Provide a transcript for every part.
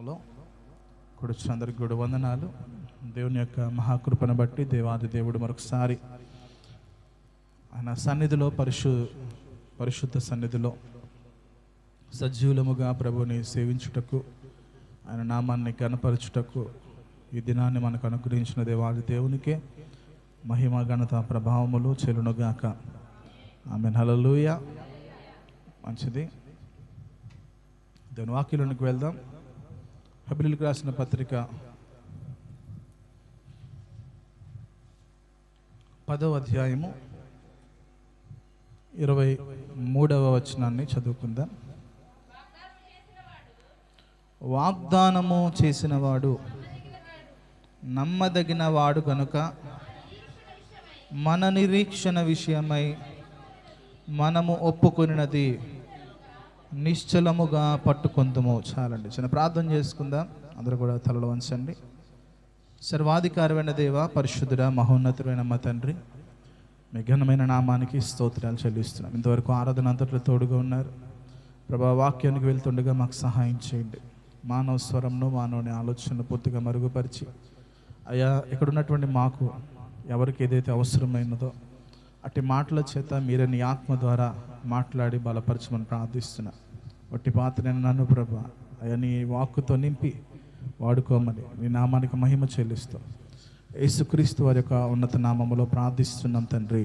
నామంలో కూర్చున్న అందరికి కూడా వందనాలు. దేవుని యొక్క మహాకృపను బట్టి దేవాది దేవుడు మరొకసారి ఆయన సన్నిధిలో పరిశుద్ధ సన్నిధిలో సజీవులముగా ప్రభుని సేవించుటకు, ఆయన నామాన్ని గణపరచుటకు ఈ దినాన్ని మనకు అనుగ్రహించిన దేవాది దేవునికే మహిమ ఘనత ప్రభావములు చెలునుగాక. ఆమేన్. హల్లెలూయా. మంచిది. దేవుని వాక్యంలోనికి వెళ్దాం. హెబ్రీయులకు రాసిన పత్రిక 10వ అధ్యాయము 23వ వచనాన్ని చదువుకుందాం. వాగ్దానము చేసినవాడు నమ్మదగిన వాడు గనుక మన నిరీక్షణ విషయమై మనము ఒప్పుకొనినది నిశ్చలముగా పట్టుకొందుము. చాలండి, చిన్న ప్రార్థన చేసుకుందాం. అందరూ కూడా తలలు వంచండి. సర్వాధికారమైన దేవ, పరిశుద్ధుడ, మహోన్నతుడైన మా తండ్రి, మీ ఘనమైన నామానికి స్తోత్రాలు చెల్లిస్తున్నాం. ఇంతవరకు ఆరాధన అంతట్లో తోడుగా ఉన్నారు ప్రభా. వాక్యానికి వెళ్తుండగా మాకు సహాయం చేయండి. మానవ స్వరంను, మానవుని ఆలోచనను పూర్తిగా మరుగుపరిచి అయ్యా, ఇక్కడ ఉన్నటువంటి మాకు ఎవరికి ఏదైతే అవసరమైనదో అట్టి మాటల చేత మీరే నీ ఆత్మ ద్వారా మాట్లాడి బలపరచమని ప్రార్థిస్తున్నా. వట్టి పాత్రని నన్ను ప్రభా అయ్యా నీ వాక్కుతో నింపి వాడుకోమని నీ నామానికి మహిమ చెల్లిస్తాం. యేసుక్రీస్తు వారి యొక్క ఉన్నత నామములో ప్రార్థిస్తున్నాం తండ్రి.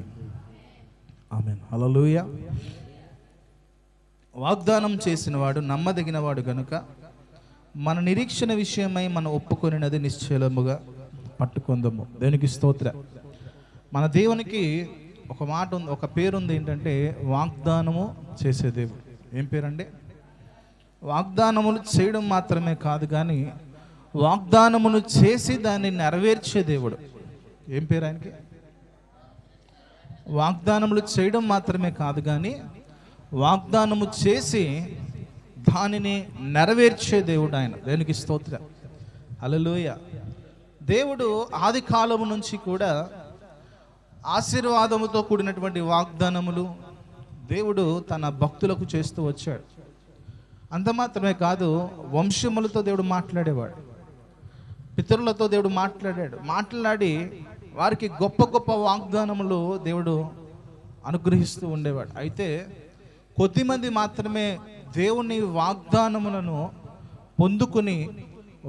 ఆమేన్. హల్లెలూయా. వాగ్దానం చేసిన వాడు నమ్మదగిన వాడు గనుక మన నిరీక్షణ విషయమై మనం ఒప్పుకొనినది నిశ్చలముగా పట్టుకొందము. దేనికి స్తోత్ర. మన దేవునికి ఒక మాట ఉంది, ఒక పేరుంది. ఏంటంటే వాగ్దానము చేసే దేవుడు. ఏం పేరండి? వాగ్దానములు చేయడం మాత్రమే కాదు కానీ వాగ్దానమును చేసి దాన్ని నెరవేర్చే దేవుడు. ఏం పేరు ఆయనకి? వాగ్దానములు చేయడం మాత్రమే కాదు కానీ వాగ్దానము చేసి దానిని నెరవేర్చే దేవుడు ఆయన. దేనికి స్తోత్ర. హల్లెలూయా. దేవుడు ఆది కాలము నుంచి కూడా ఆశీర్వాదముతో కూడినటువంటి వాగ్దానములు దేవుడు తన భక్తులకు చేస్తూ వచ్చాడు. అంత మాత్రమే కాదు, వంశములతో దేవుడు మాట్లాడేవాడు, పితరులతో దేవుడు మాట్లాడి వారికి గొప్ప గొప్ప వాగ్దానములు దేవుడు అనుగ్రహిస్తూ ఉండేవాడు. అయితే కొద్దిమంది మాత్రమే దేవుని వాగ్దానములను పొందుకుని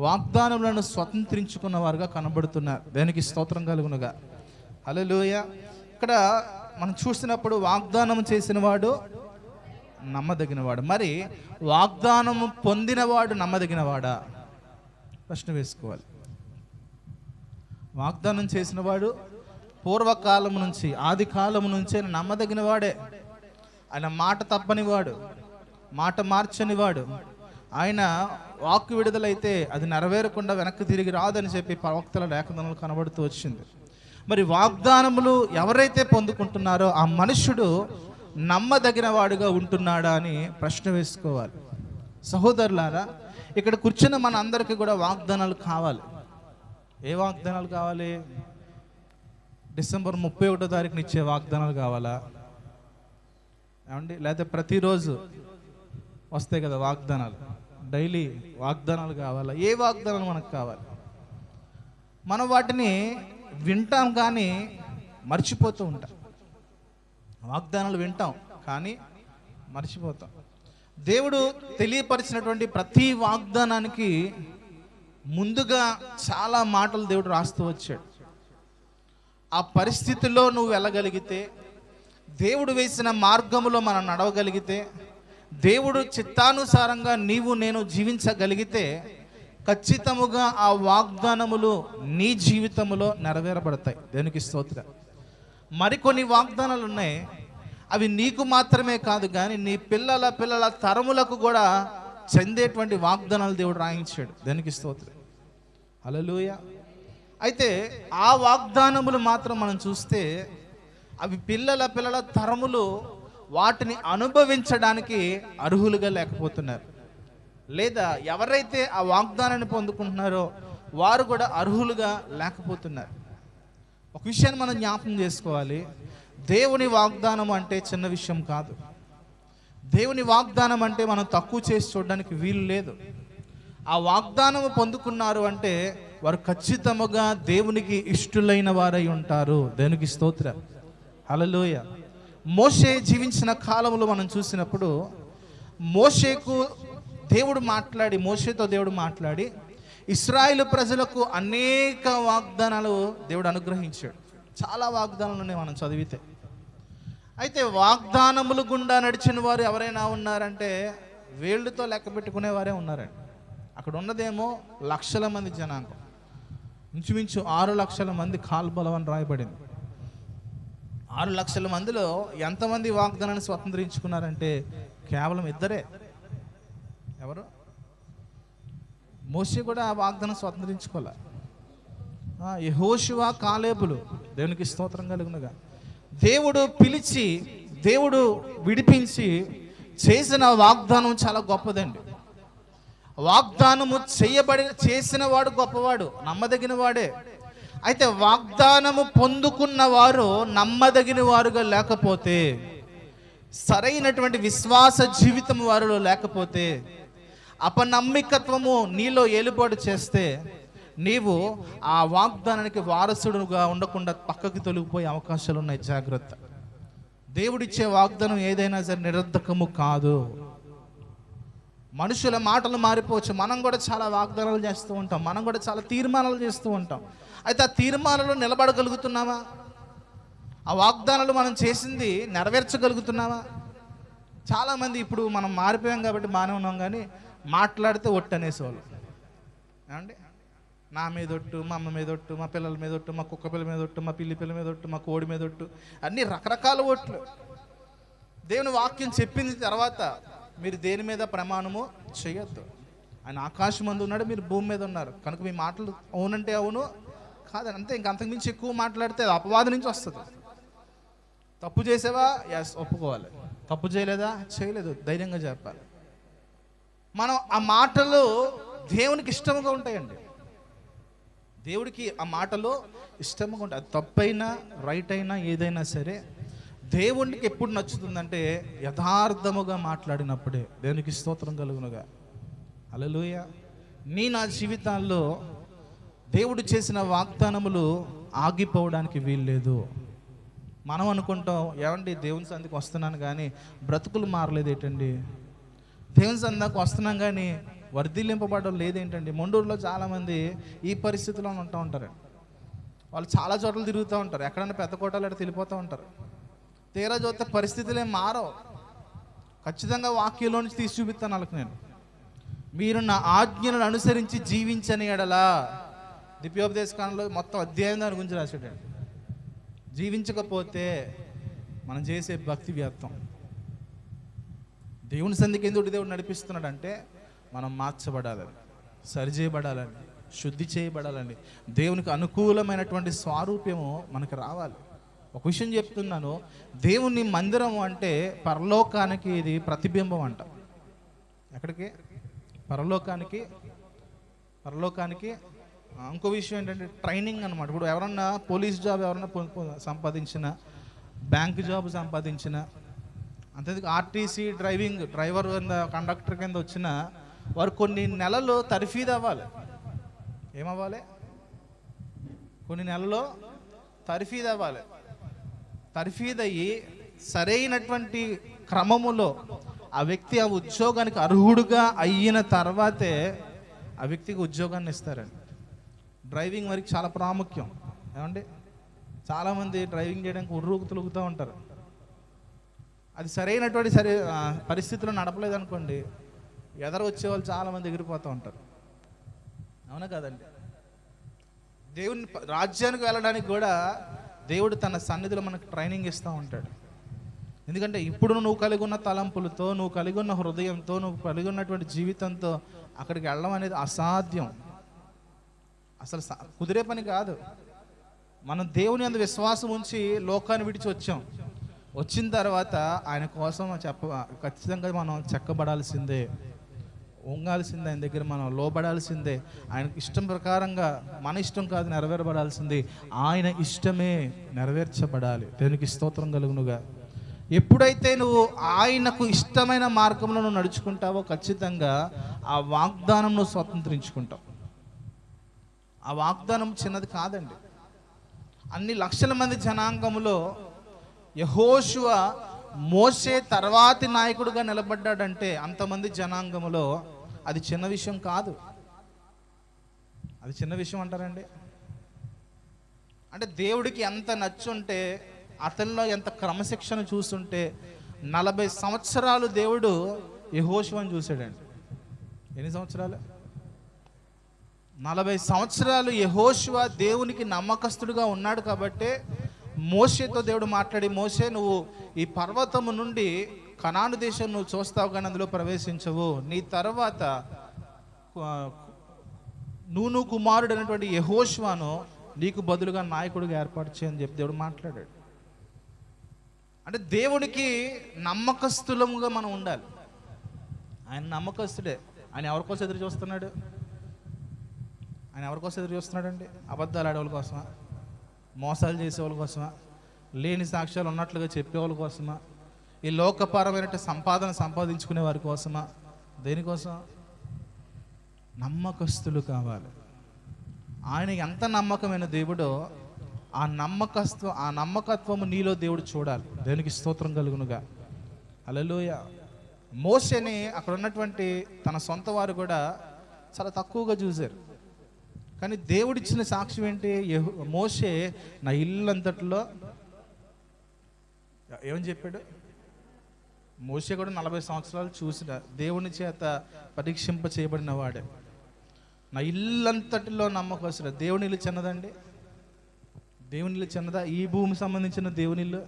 వాగ్దానములను స్వతంత్రించుకున్న వారుగా కనబడుతున్నారు. దానికి స్తోత్రం కలుగునుగా. హల్లెలూయా. ఇక్కడ మనం చూసినప్పుడు వాగ్దానం చేసిన వాడు నమ్మదగినవాడు. మరి వాగ్దానము పొందినవాడు నమ్మదగినవాడా? ప్రశ్న వేసుకోవాలి. వాగ్దానం చేసిన వాడు పూర్వకాలం నుంచి, ఆది కాలం నుంచే నమ్మదగిన వాడే. ఆయన మాట తప్పనివాడు, మాట మార్చనివాడు. ఆయన వాక్కు విడుదలైతే అది నెరవేరకుండా వెనక్కి తిరిగి రాదని చెప్పి ప్రవక్తల లేఖనాలు కనబడుతూ వచ్చింది. మరి వాగ్దానములు ఎవరైతే పొందుకుంటున్నారో ఆ మనుష్యుడు నమ్మదగిన వాడుగా ఉంటున్నాడా అని ప్రశ్న వేసుకోవాలి. సహోదరులారా, ఇక్కడ కూర్చున్న మన అందరికీ కూడా వాగ్దానాలు కావాలి. ఏ వాగ్దానాలు కావాలి? డిసెంబర్ 31వ తారీఖున ఇచ్చే వాగ్దానాలు కావాలా ఏమండి? లేకపోతే ప్రతిరోజు వస్తాయి కదా వాగ్దానాలు, డైలీ వాగ్దానాలు కావాలా? ఏ వాగ్దానాలు మనకు కావాలి? మనం వాటిని వింటాం కానీ మర్చిపోతూ ఉంటాం. వాగ్దానాలు వింటాం కానీ మర్చిపోతాం. దేవుడు తెలియపరిచినటువంటి ప్రతి వాగ్దానానికి ముందుగా చాలా మాటలు దేవుడు రాస్తూ వచ్చాడు. ఆ పరిస్థితుల్లో నువ్వు వెళ్ళగలిగితే, దేవుడు వేసిన మార్గములో మనం నడవగలిగితే, దేవుడు చిత్తానుసారంగా నీవు నేను జీవించగలిగితే ఖచ్చితముగా ఆ వాగ్దానములు నీ జీవితంలో నెరవేరబడతాయి. దేనికి స్తోత్ర. మరికొన్ని వాగ్దానాలు ఉన్నాయి, అవి నీకు మాత్రమే కాదు కానీ నీ పిల్లల తరములకు కూడా చెందేటువంటి వాగ్దానాలు దేవుడు రాయించాడు. దేనికి స్తోత్ర. హల్లెలూయా. అయితే ఆ వాగ్దానములు మాత్రం మనం చూస్తే అవి పిల్లల తరములు వాటిని అనుభవించడానికి అర్హులుగా లేకపోతున్నారు. లేదా ఎవరైతే ఆ వాగ్దానాన్ని పొందుకుంటున్నారో వారు కూడా అర్హులుగా లేకపోతున్నారు. ఒక విషయాన్ని మనం జ్ఞాపకం చేసుకోవాలి. దేవుని వాగ్దానం అంటే చిన్న విషయం కాదు. దేవుని వాగ్దానం అంటే మనం తక్కువ చేసి చూడడానికి వీలు లేదు. ఆ వాగ్దానం పొందుకున్నారు అంటే వారు ఖచ్చితముగా దేవునికి ఇష్టులైన వారై ఉంటారు. దేవునికి స్తోత్రం, హల్లెలూయా. మోషే జీవించిన కాలంలో మనం చూసినప్పుడు మోషేతో దేవుడు మాట్లాడి ఇశ్రాయేలు ప్రజలకు అనేక వాగ్దానాలు దేవుడు అనుగ్రహించాడు. చాలా వాగ్దానాలు ఉన్నాయి మనం చదివితే. అయితే వాగ్దానములు గుండా నడిచిన వారు ఎవరైనా ఉన్నారంటే వేళ్ళతో లెక్క పెట్టుకునే వారే ఉన్నారండి. అక్కడ ఉన్నదేమో లక్షల మంది జనాంగం, ఇంచుమించు 6 లక్షల మంది కాల్బలం అని రాయబడింది. 6 లక్షల మందిలో ఎంతమంది వాగ్దానాన్ని స్వతంత్రించుకున్నారంటే కేవలం 2. ఎవరు? మోషే కూడా ఆ వాగ్దానం స్వతంత్రించుకోలే. యెహోషువ, కాలేబులు. దేవునికి స్తోత్రం కలుగునుగా. దేవుడు పిలిచి, దేవుడు విడిపించి చేసిన వాగ్దానం చాలా గొప్పదండి. వాగ్దానము చేసిన వాడు గొప్పవాడు, నమ్మదగిన వాడే. అయితే వాగ్దానము పొందుకున్న వారు నమ్మదగిన వారుగా లేకపోతే, సరైనటువంటి విశ్వాస జీవితం వారిలో లేకపోతే, అపనమ్మికత్వము నీలో ఏలుబాటు చేస్తే నీవు ఆ వాగ్దానానికి వారసుడుగా ఉండకుండా పక్కకి తొలగిపోయే అవకాశాలు ఉన్నాయి. జాగ్రత్త. దేవుడిచ్చే వాగ్దానం ఏదైనా సరే నిరర్ధకము కాదు. మనుషుల మాటలు మారిపోవచ్చు. మనం కూడా చాలా వాగ్దానాలు చేస్తూ ఉంటాం, మనం కూడా చాలా తీర్మానాలు చేస్తూ ఉంటాం. అయితే ఆ తీర్మానాలు నిలబడగలుగుతున్నామా? ఆ వాగ్దానాలు మనం చేసింది నెరవేర్చగలుగుతున్నామా? చాలామంది ఇప్పుడు మనం మారిపోయాం కాబట్టి బాగానే ఉన్నాం, కానీ మాట్లాడితే ఒట్టు అనేసేవాళ్ళు. ఏమండి? నా మీద ఒట్టు, మా అమ్మ మీద ఒట్టు, మా పిల్లల మీద ఒట్టు, మా కుక్క పిల్లల మీద ఒట్టు, మా పిల్లి పిల్లల మీద ఒట్టు, మా కోడి మీద ఒట్టు, అన్ని రకరకాల ఒట్లు. దేవుని వాక్యం చెప్పింది తర్వాత మీరు దేని మీద ప్రమాణము చేయొద్దు. ఆయన ఆకాశం మందు ఉన్నాడు, మీరు భూమి మీద ఉన్నారు కనుక మీ మాటలు అవునంటే అవును, కాదని అంతే. ఇంకంతకుమించి ఎక్కువ మాట్లాడితే అపవాదం నుంచి వస్తుంది. తప్పు చేసావా? ఎస్, ఒప్పుకోవాలి. తప్పు చేయలేదా? చేయలేదు, ధైర్యంగా చెప్పాలి. మనం ఆ మాటలు దేవునికి ఇష్టముగా ఉంటాయండి. దేవుడికి ఆ మాటలు ఇష్టముగా ఉంటాయి. అది తప్పైనా రైట్ అయినా ఏదైనా సరే దేవునికి ఎప్పుడు నచ్చుతుందంటే యథార్థముగా మాట్లాడినప్పుడే. దేవునికి స్తోత్రం కలుగునుగా. హల్లెలూయా. నా జీవితాల్లో దేవుడు చేసిన వాగ్దానములు ఆగిపోవడానికి వీల్లేదు. మనం అనుకుంటాం, ఏమండి దేవుని సంధికి వస్తున్నాను కానీ బ్రతుకులు మారలేదు ఏంటండి, దేవుని సంధికి వస్తున్నాం కానీ వర్ధిల్లింపబడడం లేదేంటండి. మొండూరులో చాలామంది ఈ పరిస్థితిలో ఉంటూ ఉంటారండి. వాళ్ళు చాలా చోట్ల తిరుగుతూ ఉంటారు, ఎక్కడైనా పెద్ద కోటలు అక్కడ వెళ్ళిపోతూ ఉంటారు. తీరా చూస్తే పరిస్థితులు ఏం మారవు. ఖచ్చితంగా వాక్యంలో నుంచి తీసి చూపిస్తాను వాళ్ళకి నేను. మీరు నా ఆజ్ఞలను అనుసరించి జీవించని ఎడలా, ద్వితీయోపదేశకాండంలో మొత్తం అధ్యాయం దాని గురించి రాశాడండి. జీవించకపోతే మనం చేసే భక్తి వ్యర్థం. దేవుని సంధికి ఎందుకు దేవుడు నడిపిస్తున్నాడంటే మనం మార్చబడాలని, సరిచేయబడాలని, శుద్ధి చేయబడాలని, దేవునికి అనుకూలమైనటువంటి స్వారూప్యము మనకు రావాలి. ఒక విషయం చెప్తున్నాను, దేవుని మందిరం అంటే పరలోకానికి ఇది ప్రతిబింబం అంట. ఎక్కడికి? పరలోకానికి. ఇంకో విషయం ఏంటంటే ట్రైనింగ్ అనమాట. ఇప్పుడు ఎవరన్నా పోలీస్ జాబ్ ఎవరన్నా సంపాదించిన, బ్యాంక్ జాబ్ సంపాదించిన, అంతేందుకు ఆర్టీసీ డ్రైవర్ కింద, కండక్టర్ కింద వచ్చిన వారు కొన్ని నెలలు తర్ఫీదు అవ్వాలి. ఏమవ్వాలి? కొన్ని నెలలో తర్ఫీదు అవ్వాలి. తర్ఫీదు అయ్యి సరైనటువంటి క్రమములో ఆ వ్యక్తి ఆ ఉద్యోగానికి అర్హుడుగా అయిన తర్వాతే ఆ వ్యక్తికి ఉద్యోగాన్ని ఇస్తారండి. డ్రైవింగ్ వరకు చాలా ప్రాముఖ్యం. ఏమండి? చాలామంది డ్రైవింగ్ చేయడానికి ఉర్రూకు తొలుగుతూ ఉంటారు. అది సరైనటువంటి పరిస్థితుల్లో నడపలేదనుకోండి, ఎదరు వచ్చేవాళ్ళు చాలామంది ఎగిరిపోతూ ఉంటారు. అవునా కదండి? దేవుని రాజ్యానికి వెళ్ళడానికి కూడా దేవుడు తన సన్నిధిలో మనకు ట్రైనింగ్ ఇస్తూ ఉంటాడు. ఎందుకంటే ఇప్పుడు నువ్వు కలిగి ఉన్న తలంపులతో, నువ్వు కలిగి ఉన్న హృదయంతో, నువ్వు కలిగి ఉన్నటువంటి జీవితంతో అక్కడికి వెళ్ళడం అనేది అసాధ్యం. అసలు కుదిరే పని కాదు. మనం దేవుని అందు విశ్వాసం ఉంచి లోకాన్ని విడిచి వచ్చాం. వచ్చిన తర్వాత ఆయన కోసం ఖచ్చితంగా మనం చెక్కబడాల్సిందే, వంగాల్సిందే, ఆయన దగ్గర మనం లోబడాల్సిందే. ఆయనకి ఇష్టం ప్రకారంగా, మన ఇష్టం కాదు నెరవేరబడాల్సింది, ఆయన ఇష్టమే నెరవేర్చబడాలి. దేవునికి స్తోత్రం కలుగునుగా. ఎప్పుడైతే నువ్వు ఆయనకు ఇష్టమైన మార్గంలో నువ్వు నడుచుకుంటావో ఖచ్చితంగా ఆ వాగ్దానం నువ్వు స్వతంత్రించుకుంటావు. ఆ వాగ్దానం చిన్నది కాదండి. అన్ని లక్షల మంది జనాంగంలో యెహోషువ మోషే తర్వాతి నాయకుడిగా నిలబడ్డాడంటే అంతమంది జనాంగములో అది చిన్న విషయం కాదు. అది చిన్న విషయం అంటారండి? అంటే దేవుడికి ఎంత నచ్చుంటే, అతనిలో ఎంత క్రమశిక్షణ చూస్తుంటే 40 సంవత్సరాలు దేవుడు యెహోషువను చూశాడండి. ఎన్ని సంవత్సరాలు? 40 సంవత్సరాలు యెహోషువ దేవునికి నమ్మకస్తుడిగా ఉన్నాడు కాబట్టి మోషేతో దేవుడు మాట్లాడి, మోషే నువ్వు ఈ పర్వతము నుండి కనాను దేశం నువ్వు చూస్తావు కానీ అందులో ప్రవేశించవు, నీ తర్వాత నూను కుమారుడు అనేటువంటి యెహోషువను నీకు బదులుగా నాయకుడిగా ఏర్పాటు చేయని చెప్పి దేవుడు మాట్లాడాడు. అంటే దేవుడికి నమ్మకస్తులముగా మనం ఉండాలి. ఆయన నమ్మకస్తుడే. ఆయన ఎవరికోసం ఎదురు చూస్తున్నాడు? ఆయన ఎవరికోసం ఎదురు చూస్తున్నాడండి? అబద్ధాలు ఆడేవాళ్ళ కోసమా? మోసాలు చేసేవాళ్ళ కోసమా? లేని సాక్ష్యాలు ఉన్నట్లుగా చెప్పేవాళ్ళ కోసమా? ఈ లోకపరమైన సంపాదన సంపాదించుకునే వారి కోసమా? దేనికోసం? నమ్మకస్తులు కావాలి. ఆయన ఎంత నమ్మకమైన దేవుడో ఆ నమ్మకత్వము నీలో దేవుడు చూడాలి. దేవునికి స్తోత్రం కలుగునుగా. హల్లెలూయా. మోషేని అక్కడ ఉన్నటువంటి తన సొంత వారు కూడా చాలా తక్కువగా చూశారు. కానీ దేవుడిచ్చిన సాక్ష్యం ఏంటి? మోషే నా ఇల్లంతట్లో ఏమని చెప్పాడు? మోషే కూడా 40 సంవత్సరాలు చూసిన దేవుని చేత పరీక్షింప చేయబడిన వాడే. నా ఇల్లంతటిలో నమ్మకస్తుడు. దేవుని ఇల్లు చిన్నదండి? దేవుని ఇల్లు చిన్నదా? ఈ భూమికి సంబంధించిన దేవుని ఇల్లు,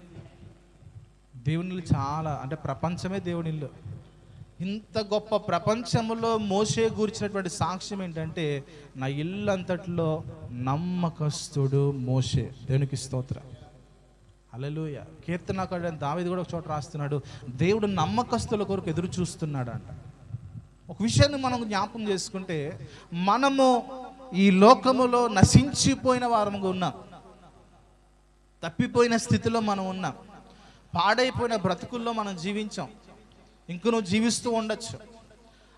దేవుని ఇల్లు చాలా, అంటే ప్రపంచమే దేవుని ఇల్లు. ఇంత గొప్ప ప్రపంచంలో మోషే గూర్చినటువంటి సాక్ష్యం ఏంటంటే నా ఇల్లు అంతట్లో నమ్మకస్తుడు మోషే. దేవునికి స్తోత్రం. హల్లెలూయా. కీర్తనకారుడైన దావీదు కూడా ఒక చోట రాస్తున్నాడు, దేవుడు నమ్మకస్తుల కొరకు ఎదురు చూస్తున్నాడు అంట. ఒక విషయాన్ని మనం జ్ఞాపకం చేసుకుంటే, మనము ఈ లోకములో నశించిపోయిన వారముగా ఉన్నాం. తప్పిపోయిన స్థితిలో మనం ఉన్నాం. పాడైపోయిన బ్రతుకుల్లో మనం జీవించాం. ఇంక నువ్వు జీవిస్తూ ఉండొచ్చు.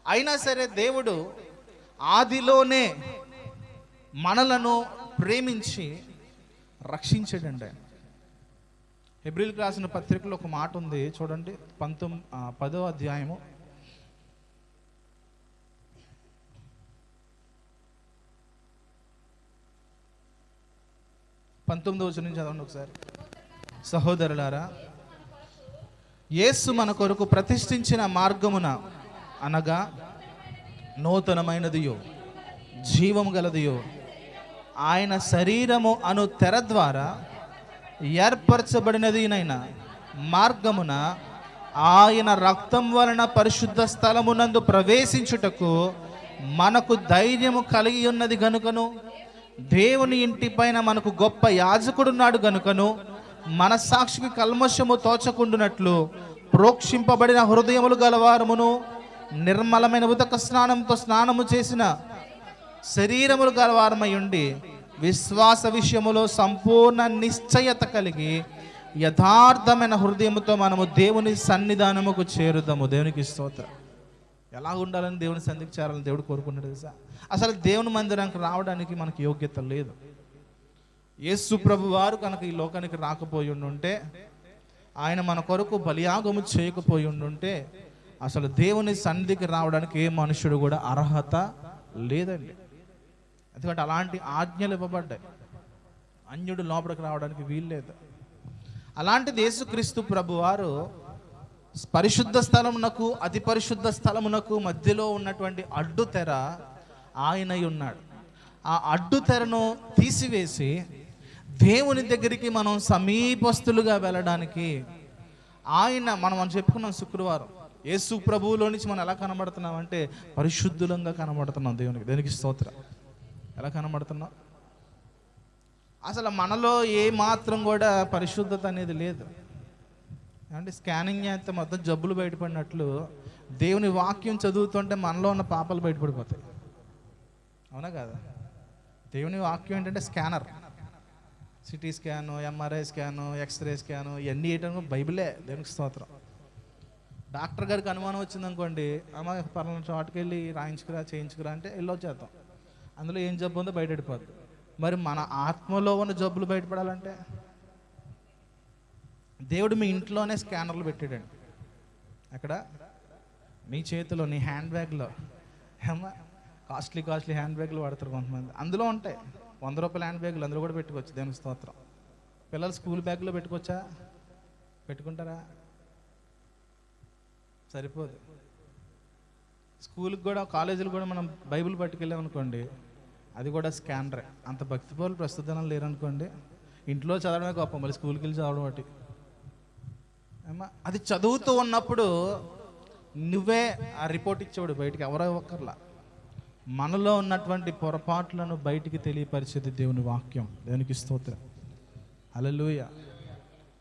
అయినా సరే దేవుడు ఆదిలోనే మనలను ప్రేమించి రక్షించాడండి. హెబ్రీయులకు రాసిన పత్రికలో ఒక మాట ఉంది చూడండి, 10వ అధ్యాయము 19వ వచనం నుంచి చదవండి ఒకసారి. సహోదరులారా, యేసు మన కొరకు ప్రతిష్ఠించిన మార్గమున అనగా నూతనమైనదియో జీవము గలదియో ఆయన శరీరము అను తెర ద్వారా ఏర్పరచబడినదినైనా మార్గమున ఆయన రక్తం వలన పరిశుద్ధ స్థలమునందు ప్రవేశించుటకు మనకు ధైర్యము కలిగి ఉన్నది గనుకను, దేవుని ఇంటి పైన మనకు గొప్ప యాజకుడున్నాడు గనుకను, మన సాక్షికి కల్మషము తోచకుండునట్లు ప్రోక్షింపబడిన హృదయములు గలవారమును నిర్మలమైన ఉదక స్నానంతో స్నానము చేసిన శరీరములు గలవారమై ఉండి విశ్వాస విషయములో సంపూర్ణ నిశ్చయత కలిగి యథార్థమైన హృదయముతో మనము దేవుని సన్నిధానముకు చేరుదాము. దేవునికి స్తోత్రం. ఎలా ఉండాలని దేవుని సన్నిధికి చేరాలని దేవుడు కోరుకుంటాడు తెలుసా? అసలు దేవుని మందిరానికి రావడానికి మనకు యోగ్యత లేదు. యేసు ప్రభు వారు కనుక ఈ లోకానికి రాకపోయి ఉండుంటే, ఆయన మన కొరకు బలియాగము చేయకపోయి ఉండుంటే అసలు దేవుని సన్నిధికి రావడానికి ఏ మనుషుడు కూడా అర్హత లేదండి. ఎందుకంటే అలాంటి ఆజ్ఞలు ఇవ్వబడ్డాయి. అన్యుడు లోపలికి రావడానికి వీల్లేదు. అలాంటిది యేసుక్రీస్తు ప్రభు వారు పరిశుద్ధ స్థలమునకు అతి పరిశుద్ధ స్థలమునకు మధ్యలో ఉన్నటువంటి అడ్డు తెర ఆయనై ఉన్నాడు. ఆ అడ్డు తెరను తీసివేసి దేవుని దగ్గరికి మనం సమీపస్తులుగా వెళ్ళడానికి మనం చెప్పుకున్నాం శుక్రవారం, యేసు ప్రభువులో నుంచి మనం ఎలా కనబడుతున్నాం అంటే పరిశుద్ధులంగా కనబడుతున్నాం. దేవునికి స్తోత్రం. ఎలా కనబడుతున్నాం? అసలు మనలో ఏ మాత్రం కూడా పరిశుద్ధత అనేది లేదు. అంటే స్కానింగ్ చేస్తే మొత్తం జబ్బులు బయటపడినట్లు దేవుని వాక్యం చదువుతుంటే మనలో ఉన్న పాపాలు బయటపడిపోతాయి. అవునా కాదా? దేవుని వాక్యం ఏంటంటే CT scan, MRI scan, x ray scan ఇవన్నీ వేయటం బైబిలే. దేవునికి స్తోత్రం. డాక్టర్ గారికి అనుమానం వచ్చిందనుకోండి, అమ్మ పలానా చోటుకి వెళ్ళి రాయించుకురా చేయించుకురా అంటే వెళ్ళొచ్చేద్దాం. అందులో ఏం జబ్బు ఉందో బయటపడిపోద్ది. మరి మన ఆత్మలో ఉన్న జబ్బులు బయటపడాలంటే దేవుడు మీ ఇంట్లోనే స్కానర్లు పెట్టాడండి. అక్కడ నీ చేతిలో, నీ హ్యాండ్ బ్యాగ్లో. ఏమో కాస్ట్లీ హ్యాండ్ బ్యాగ్లు వాడతారు కొంతమంది, అందులో ఉంటాయి. 100 రూపాయల హ్యాండ్ బ్యాగులు అందులో కూడా పెట్టుకోవచ్చు. దేవునికి స్తోత్రం. పిల్లలు స్కూల్ బ్యాగ్లో పెట్టుకోవచ్చా? పెట్టుకుంటారా? సరిపోదు. స్కూల్కి కూడా, కాలేజీలు కూడా మనం బైబిల్ పట్టుకెళ్ళాం అనుకోండి, అది కూడా స్కానరే. అంత భక్తి పరులు ప్రస్తుతం లేరనుకోండి, ఇంట్లో చదవడమే గొప్ప, మళ్ళీ స్కూల్కి వెళ్ళి చదవడం ఒకటి. ఏమా అది చదువుతూ ఉన్నప్పుడు నువ్వే ఆ రిపోర్ట్ ఇచ్చేవాడు, బయటికి ఎవరో ఒక్కర్లా. మనలో ఉన్నటువంటి పొరపాట్లను బయటికి తెలియపరిచేది దేవుని వాక్యం. దేవునికి స్తోత్రం. హల్లెలూయా.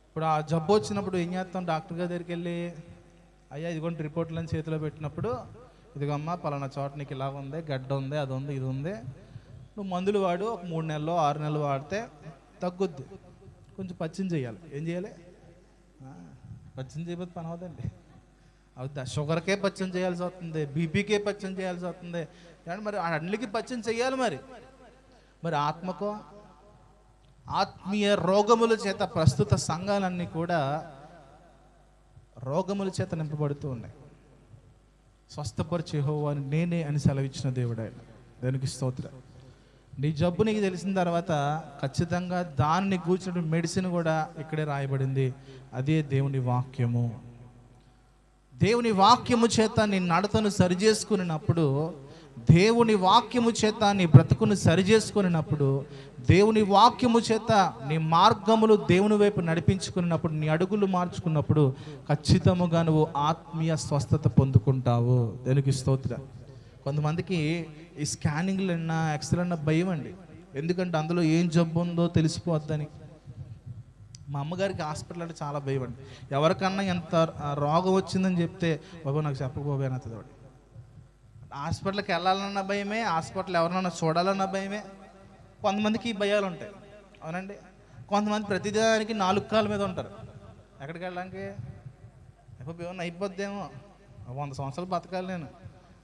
ఇప్పుడు ఆ జబ్బు వచ్చినప్పుడు ఏం చేస్తాం? డాక్టర్ గారి దగ్గరికి వెళ్ళి, అయ్యా ఇదిగోండి రిపోర్ట్లను చేతిలో పెట్టినప్పుడు, ఇదిగమ్మా పలానా చోట నీకు ఇలా ఉంది, గడ్డ ఉంది, అది ఉంది, ఇది ఉంది, నువ్వు మందులు వాడు, ఒక 3 నెలలు 6 నెలలు వాడితే తగ్గుద్ది. కొంచెం పచ్చిని చేయాలి. ఏం చేయాలి? పచ్చిని చేయబోతే పని అవుదండి. అవుద్దా? షుగర్కే పచ్చని చేయాల్సి వస్తుంది, బీపీకే పచ్చని చేయాల్సి వస్తుంది. మరి అన్నిటికీ పచ్చని చేయాలి. మరి ఆత్మకో, ఆత్మీయ రోగముల చేత ప్రస్తుత సంఘాలన్నీ కూడా రోగముల చేత నింపబడుతూ ఉన్నాయి. స్వస్థపరిచే యెహోవా నేనే అని సెలవిచ్చిన దేవుడు ఆయన. దానికి స్తోత్రం. నీ జబ్బు నీకు తెలిసిన తర్వాత ఖచ్చితంగా దాన్ని కూర్చున్న మెడిసిన్ కూడా ఇక్కడే రాయబడింది. అదే దేవుని వాక్యము. దేవుని వాక్యము చేత నీ నడతను సరిచేసుకున్నప్పుడు, దేవుని వాక్యము చేత నీ బ్రతుకును సరిచేసుకున్నప్పుడు, దేవుని వాక్యము చేత నీ మార్గములు దేవుని వైపు నడిపించుకున్నప్పుడు, నీ అడుగులు మార్చుకున్నప్పుడు ఖచ్చితంగా నువ్వు ఆత్మీయ స్వస్థత పొందుకుంటావు. దేవునికి స్తోత్రం. కొంతమందికి ఈ స్కానింగ్లు అన్నా, ఎక్స్రే అన్నా భయం అండి. ఎందుకంటే అందులో ఏం జబ్బు ఉందో తెలిసిపోద్దని. మా అమ్మగారికి హాస్పిటల్ అంటే చాలా భయం అండి. ఎవరికన్నా ఎంత రోగం వచ్చిందని చెప్తే, బాబు నాకు చెప్పకపోబే అని అతడు. హాస్పిటల్కి వెళ్ళాలన్న భయమే, హాస్పిటల్ ఎవరినన్నా చూడాలన్న భయమే. కొంతమందికి ఈ భయాలు ఉంటాయి, అవునండి. కొంతమంది ప్రతిదానికి 4 కాళ్ళ మీద ఉంటారు. ఎక్కడికి వెళ్ళడానికి? ఎప్పుడు ఏమన్నా అయిపోద్దేమో, 100 సంవత్సరాలు బతకాలి నేను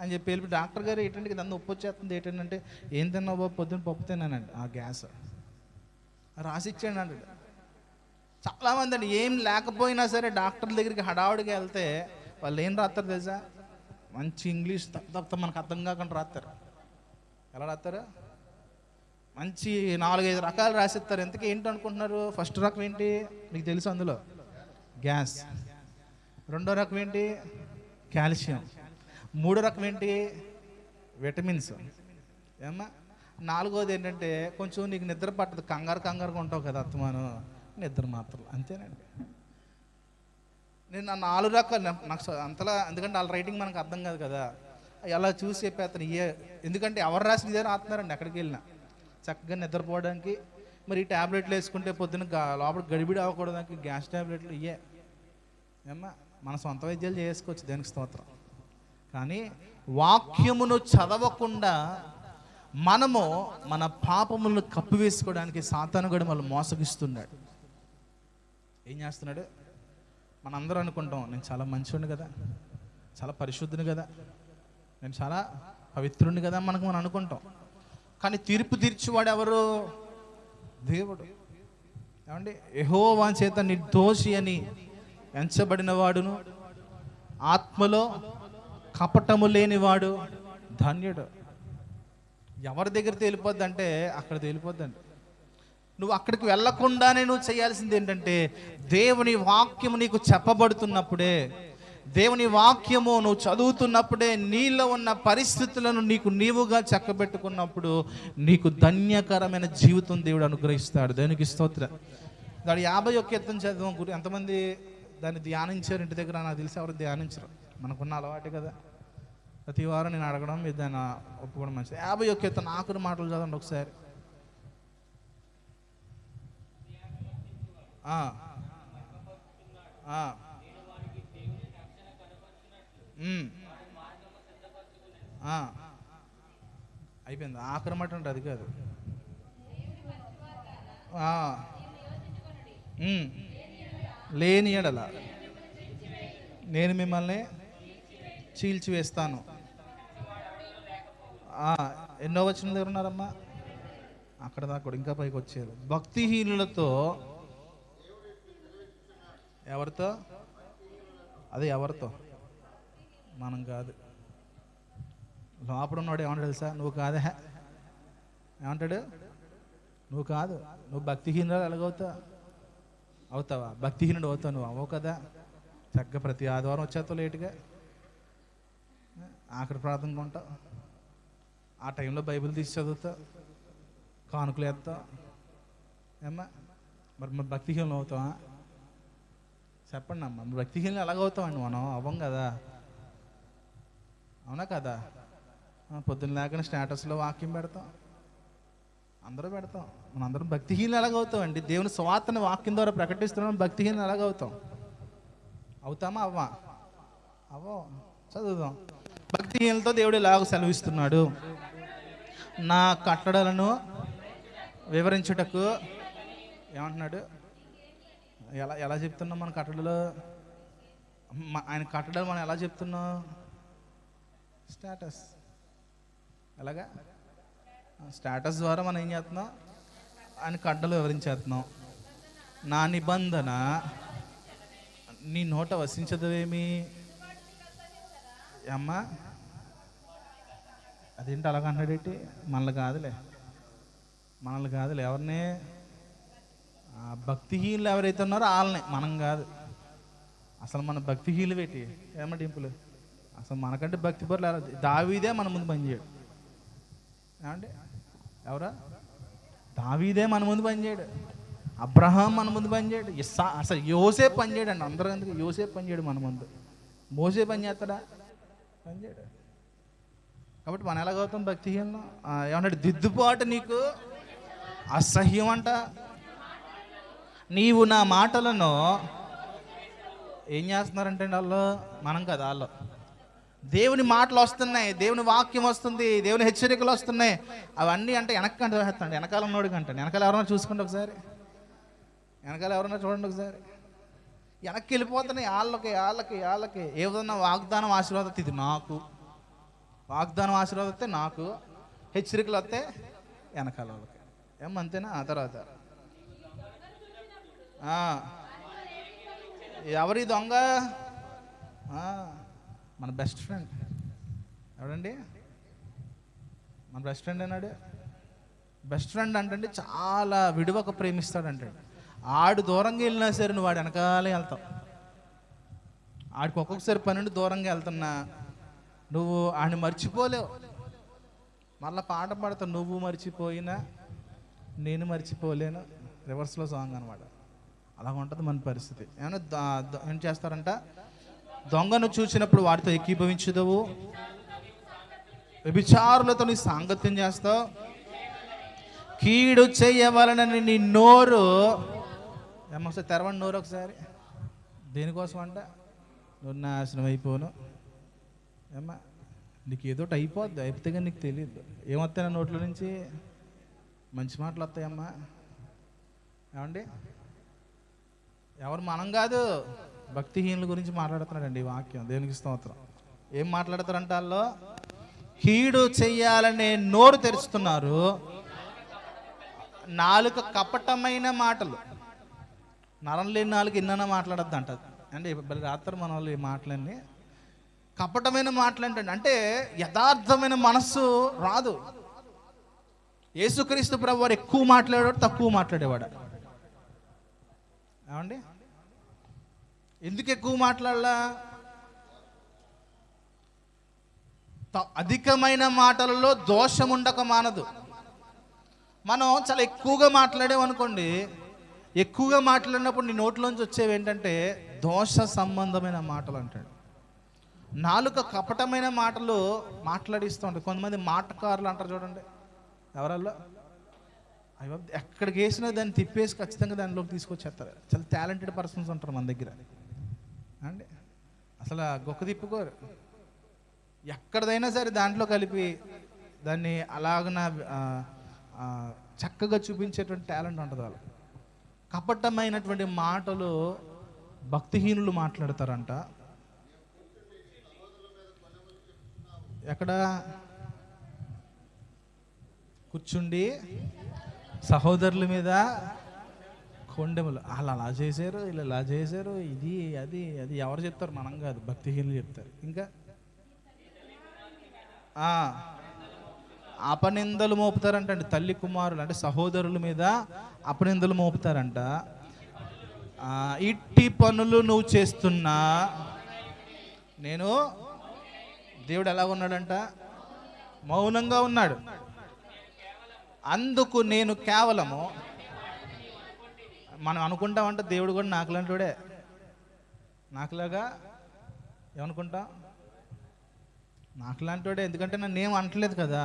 అని చెప్పి వెళ్ళి డాక్టర్ గారు ఏంటంటే దాన్ని నొప్పి వచ్చేస్తుంది, ఏంటంటే ఏం తిన్నావు బాబు? పొద్దున్న పప్పు తిన్నానండి, ఆ గ్యాస్ రాసి ఇచ్చాడు అంటాడు. చాలామంది అండి ఏం లేకపోయినా సరే డాక్టర్ దగ్గరికి హడావుడికి వెళ్తే వాళ్ళు ఏం రాస్తారు తెలుసా? మంచి ఇంగ్లీష్ తప్ప మనకు అర్థం కాకుండా రాస్తారు. ఎలా రాస్తారు? మంచి 4-5 రకాలు రాసిస్తారు. ఎంతకీ ఏంటి అనుకుంటున్నారు? ఫస్ట్ రకం ఏంటి మీకు తెలుసు? అందులో గ్యాస్. రెండో రకం ఏంటి? కాల్షియం. మూడో రకం ఏంటి? విటమిన్స్. ఏమన్నా? నాలుగోది ఏంటంటే కొంచెం నీకు నిద్ర పట్టదు, కంగారుగా ఉంటావు కదా, అత్తమాను, నిద్ర మాత్రలు. అంతేనండి. నేను ఆ 4 రకాలు నాకు అంతలా, ఎందుకంటే వాళ్ళ రైటింగ్ మనకు అర్థం కాదు కదా, ఎలా చూసి చెప్పేస్తాను. ఎందుకంటే ఎవరు రాసిన ఇదే రాస్తున్నారండి. ఎక్కడికి వెళ్ళినా చక్కగా నిద్రపోవడానికి. మరి ఈ ట్యాబ్లెట్లు వేసుకుంటే పొద్దున్న లోపల గడిబిడి అవ్వకూడదానికి గ్యాస్ ట్యాబ్లెట్లు ఇవే. ఏమ్మా మన సొంత వైద్యాలు చేసుకోవచ్చు. దేనికి స్తోత్రం. కానీ వాక్యమును చదవకుండా మనము మన పాపములను కప్పివేసుకోవడానికి సాతాను కూడా మళ్ళీ మోసగిస్తున్నాడు. ఏం చేస్తున్నాడు? మనందరూ అనుకుంటాం, నేను చాలా మంచివాడిని కదా, చాలా పరిశుద్ధుని కదా, నేను చాలా పవిత్రుడిని కదా మనం అనుకుంటాం. కానీ తీర్పు తీర్చేవాడు ఎవరు? దేవుడు. ఏమండి? యెహోవా చేత నిర్దోషి అని ఎంచబడిన వాడును, ఆత్మలో కపటము లేనివాడు ధన్యుడు. ఎవరి దగ్గర తేలిపోద్ది అంటే అక్కడ తేలిపోద్దండి. నువ్వు అక్కడికి వెళ్ళకుండానే నువ్వు చేయాల్సింది ఏంటంటే, దేవుని వాక్యము నీకు చెప్పబడుతున్నప్పుడే, దేవుని వాక్యము నువ్వు చదువుతున్నప్పుడే, నీలో ఉన్న పరిస్థితులను నీవుగా చక్కబెట్టుకున్నప్పుడు నీకు ధన్యకరమైన జీవితం దేవుడు అనుగ్రహిస్తాడు. దేవునికి స్తోత్రం. దాని 51 కీర్తన చదవం. ఎంతమంది దాన్ని ధ్యానించారు ఇంటి దగ్గర? నాకు తెలిసి ఎవరు ధ్యానించరు. మనకున్న అలవాటే కదా, ప్రతి వారం నేను అడగడం, మీరు దాన్ని ఒప్పుకోవడం మంచిది. 51 కీర్తన ఆఖరి మాటలు చదవండి ఒకసారి. అయిపోయింది. ఆఖరి మాట అంటే అది కాదు. ఆ, లేని ఎడల నేను మిమ్మల్ని చీల్చివేస్తాను. ఎన్నో వచ్చిన దగ్గర ఉన్నారమ్మా? అక్కడ దాకా కూడా ఇంకా పైకి వచ్చేది. భక్తిహీనులతో ఎవరితో? అదే ఎవరితో? మనం కాదు. లోపల ఉన్నాడు ఏమంటాడు తెలుసా? నువ్వు కాదే. ఏమంటాడు? నువ్వు కాదు. నువ్వు భక్తిహీనుడు ఎలాగవుతావు? అవుతావా? భక్తిహీనుడు అవుతావు నువ్వు? అవ్వవు కదా. చక్కగా ప్రతి ఆదివారం వచ్చేస్తావు లేటుగా, ఆఖరి ప్రార్థనకు ఉంటావు, ఆ టైంలో బైబిల్ తీసి చదువుతావు, కానుకలు వేస్తావు. ఏమ్మా మరి భక్తిహీనులు అవుతావా? చెప్పండి అమ్మ, భక్తిహీనులు ఎలాగవుతామండి మనం? అవ్వం కదా. అవునా కదా? పొద్దున్న లేకుండా స్టేటస్లో వాక్యం పెడతాం, అందరూ పెడతాం. మనం అందరం భక్తిహీనులు ఎలాగవుతామండి? దేవుని స్వార్థని వాక్యం ద్వారా ప్రకటిస్తున్నాం. భక్తిహీనులు ఎలాగవుతాం? అవుతామా? అవ్వా? అవ్వో. చదువుదాం. భక్తిహీనులతో దేవుడు ఇలాగ సెలవిస్తున్నాడు, నా కట్టడలను వివరించుటకు. ఏమంటున్నాడు? ఎలా ఎలా చెప్తున్నాం మన కట్టడలు? ఆయన కట్టడాలు మనం ఎలా చెప్తున్నాం? స్టేటస్. ఎలాగా? స్టేటస్ ద్వారా మనం ఏం చేస్తున్నాం? ఆయన కట్టడలు వివరించేస్తున్నాం. నా నిబంధన నీ నోట వసించదేమి అమ్మా? అదేంటి అలాగ అంటాడేంటి? మనల్ని కాదులే, మనల్ని కాదులే. ఎవరిని? భక్తిహీనులు ఎవరైతే ఉన్నారో వాళ్ళని, మనం కాదు. అసలు మన భక్తిహీనులు పెట్టి ఏమన్నా డింపులు? అసలు మనకంటే భక్తి పరులు దావీదే మన ముందు పనిచేయడు. ఏమండి? ఎవరా? దావీదే మన ముందు పనిచేయడు. అబ్రహాం మన ముందు పనిచేయడు. అసలు యోసేపు పనిచేయడు అండి. అందరూ ఎందుకు? యోసేపు పనిచేయడు మన ముందు. మోసే పని చేస్తాడా? పనిచేయడు. కాబట్టి మనం ఎలాగవుతాం భక్తిహీనం? ఏమన్నాడు? దిద్దుబాటు నీకు అసహ్యం అంట. నీవు నా మాటలను ఏం చేస్తున్నారంటే వాళ్ళు, మనం కదా వాళ్ళు. దేవుని మాటలు వస్తున్నాయి, దేవుని వాక్యం వస్తుంది, దేవుని హెచ్చరికలు వస్తున్నాయి. అవన్నీ అంటే వెనక్కంటే వేస్తాడు. వెనకాల ఉన్నోడికి అంటాడు. వెనకాల ఎవరన్నా చూసుకోండి ఒకసారి, వెనకాల ఎవరన్నా చూడండి ఒకసారి. వెనక్కి వెళ్ళిపోతున్నాయి వాళ్ళకి. ఏదన్నా వాగ్దానం ఆశీర్వాదం ఇది నాకు, వాగ్దానం ఆశీర్వాదం వస్తే నాకు, హెచ్చరికలు వస్తే వెనకాల వాళ్ళకి. ఏమంతేనా? ఆ తర్వాత ఎవరి దొంగ? మన బెస్ట్ ఫ్రెండ్. ఎవడండి మన బెస్ట్ ఫ్రెండ్? అన్నాడు. బెస్ట్ ఫ్రెండ్ అంటే చాలా విడువక ప్రేమిస్తాడంటే. ఆడు దూరంగా వెళ్ళినా సరే నువ్వు వాడు వెనకాలే వెళ్తావు. ఆడికి ఒక్కొక్కసారి 12 దూరంగా వెళ్తున్నా నువ్వు ఆడిని మర్చిపోలేవు. మళ్ళీ పాట పాడతావు, నువ్వు మర్చిపోయినా నేను మర్చిపోలేను. రివర్స్లో సాంగ్ అనమాట. అలాగ ఉంటుంది మన పరిస్థితి. ఏమన్నా ఏం చేస్తారంట? దొంగను చూసినప్పుడు వాడితో ఏకీభవించదవు, వ్యభిచారులతో నీ సాంగత్యం చేస్తావు, కీడు చేయవలనని నీ నోరు. ఏమొకసారి తెరవండి నోరు ఒకసారి. దేనికోసం అంట? నువ్వు నాశనం అయిపోను. ఏమ్మా నీకు ఏదోటి అయిపోద్ది, అయిపోతే కానీ నీకు తెలియదు. ఏమొస్తాయి నా నోట్ల నుంచి? మంచి మాటలు వస్తాయమ్మా. ఏమండి? ఎవరు? మనం కాదు. భక్తిహీనుల గురించి మాట్లాడుతున్నాడండి ఈ వాక్యం. దేవునికి స్తోత్రం. ఏం మాట్లాడతారంట? వాళ్ళు కీడు చెయ్యాలనే నోరు తెరుస్తున్నారు, నాలుక కపటమైన మాటలు. నరం లేని నాలుగు ఎన్నైనా మాట్లాడద్దు అంట అంటే రాత్రి మన వాళ్ళు ఈ మాటలన్నీ కపటమైన మాటలు అంటే యథార్థమైన మనస్సు రాదు. యేసుక్రీస్తు ప్రభు వారు ఎక్కువ మాట్లాడేవాడు, తక్కువ మాట్లాడేవాడు. ఏమండి? ఎందుకు ఎక్కువ మాట్లాడలా? అధికమైన మాటలలో దోషం ఉండక మానదు. మనం చాలా ఎక్కువగా మాట్లాడేమనుకోండి, ఎక్కువగా మాట్లాడినప్పుడు నీ నోట్లోంచి వచ్చేవి ఏంటంటే దోష సంబంధమైన మాటలు అంటాడు. నాలుక కపటమైన మాటలు మాట్లాడిస్తూ ఉంటాయి. కొంతమంది మాటకారులు అంటారు చూడండి. ఎవరల్లో అయ్యో ఎక్కడికి వేసినా దాన్ని తిప్పేసి ఖచ్చితంగా దానిలోకి తీసుకొచ్చేస్తారు. చాలా టాలెంటెడ్ పర్సన్స్ ఉంటారు మన దగ్గర అండి. అసలు గొక్క తిప్పుకోరు. ఎక్కడదైనా సరే దాంట్లో కలిపి దాన్ని అలాగన చక్కగా చూపించేటువంటి టాలెంట్ ఉంటుంది వాళ్ళు. కపటమైనటువంటి మాటలు భక్తిహీనులు మాట్లాడతారంట. ఎక్కడ కూర్చుండి సహోదరుల మీద కొండెములు, వాళ్ళు అలా చేశారు, వీళ్ళు ఇలా చేశారు, ఇది అది అది ఎవరు చెప్తారు? మనం కాదు, భక్తిహీనులు చెప్తారు. ఇంకా అపనిందలు మోపుతారంటండి. తల్లి కుమారులు అంటే సహోదరుల మీద అపనిందలు మోపుతారంట. ఇట్టి పనులు నువ్వు చేస్తున్నా నేను, దేవుడు ఎలా ఉన్నాడంట? మౌనంగా ఉన్నాడు. అందుకు నేను కేవలము, మనం అనుకుంటామంట దేవుడు కూడా నాకులాంటివాడే, నాకులాగా ఏమనుకుంటాం? నాకులాంటివాడే, ఎందుకంటే నన్ను ఏం అనట్లేదు కదా,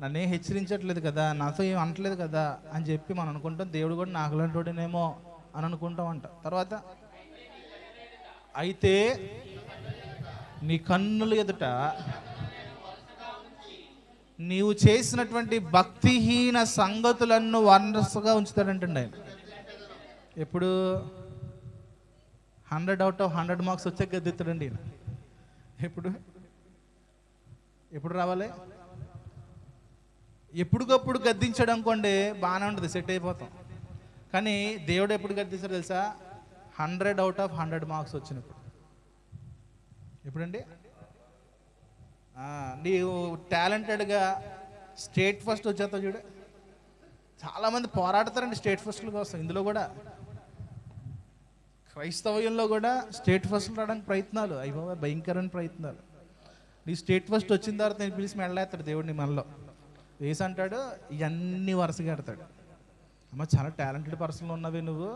నన్నేం హెచ్చరించట్లేదు కదా, నాతో ఏం అనట్లేదు కదా అని చెప్పి మనం అనుకుంటాం దేవుడు కూడా నాకులాంటివాడేనేమో అని అనుకుంటామంట. తర్వాత అయితే నీ కన్నుల ఎదుట నీవు చేసినటువంటి భక్తిహీన సంగతులను వరుసగా ఉంచుతాడంటండి ఆయన. ఎప్పుడు 100 out of 100 మార్క్స్ వచ్చే గద్దెత్తాడండి ఈయన. ఎప్పుడు రావాలి? ఎప్పటికప్పుడు గద్దించాడు అనుకోండి, బాగానే ఉంటుంది, సెట్ అయిపోతాం. కానీ దేవుడు ఎప్పుడు గద్దిస్తాడు తెలుసా? 100 out of 100 మార్క్స్ వచ్చినప్పుడు. ఎప్పుడండి? నీవు టాలెంటెడ్గా స్టేట్ ఫస్ట్ వచ్చేస్తావు చూడు. చాలామంది పోరాడతారండి స్టేట్ ఫస్ట్ల కోసం. ఇందులో కూడా క్రైస్తవ్యంలో కూడా స్టేట్ ఫస్ట్లు రావడానికి ప్రయత్నాలు, అయిపోయి భయంకరమైన ప్రయత్నాలు. నీ స్టేట్ ఫస్ట్ వచ్చిన తర్వాత నేను పిలిచి మెడలేస్తాడు దేవుడిని మనలో వేసి అంటాడు, ఇవన్నీ వరుసగా ఎడతాడు. అమ్మ చాలా టాలెంటెడ్ పర్సన్లు ఉన్నవే నువ్వు,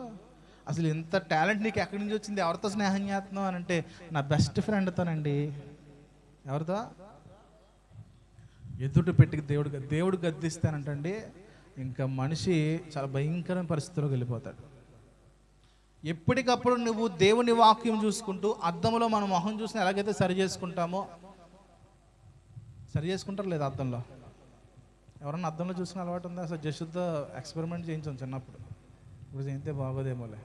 అసలు ఇంత టాలెంట్ నీకు ఎక్కడి నుంచి వచ్చింది? ఎవరితో స్నేహం చేస్తున్నావు అని అంటే, నా బెస్ట్ ఫ్రెండ్తోనండి. ఎవరితో? ఎదుటి పెట్టి దేవుడు గద్దిస్తానంటండి, ఇంకా మనిషి చాలా భయంకరమైన పరిస్థితిలోకి వెళ్ళిపోతాడు. ఎప్పటికప్పుడు నువ్వు దేవుని వాక్యం చూసుకుంటూ, అద్దంలో మన మొహం చూసిన ఎలాగైతే సరి చేసుకుంటామో, సరి చేసుకుంటారు లేదా అద్దంలో? ఎవరన్నా అద్దంలో చూసుకునే అలవాటు ఉందా? అసలు జస్ట్తో ఎక్స్పెరిమెంట్ చేయించాం చిన్నప్పుడు, ఇప్పుడు చేయితే బాగోదేమోలే.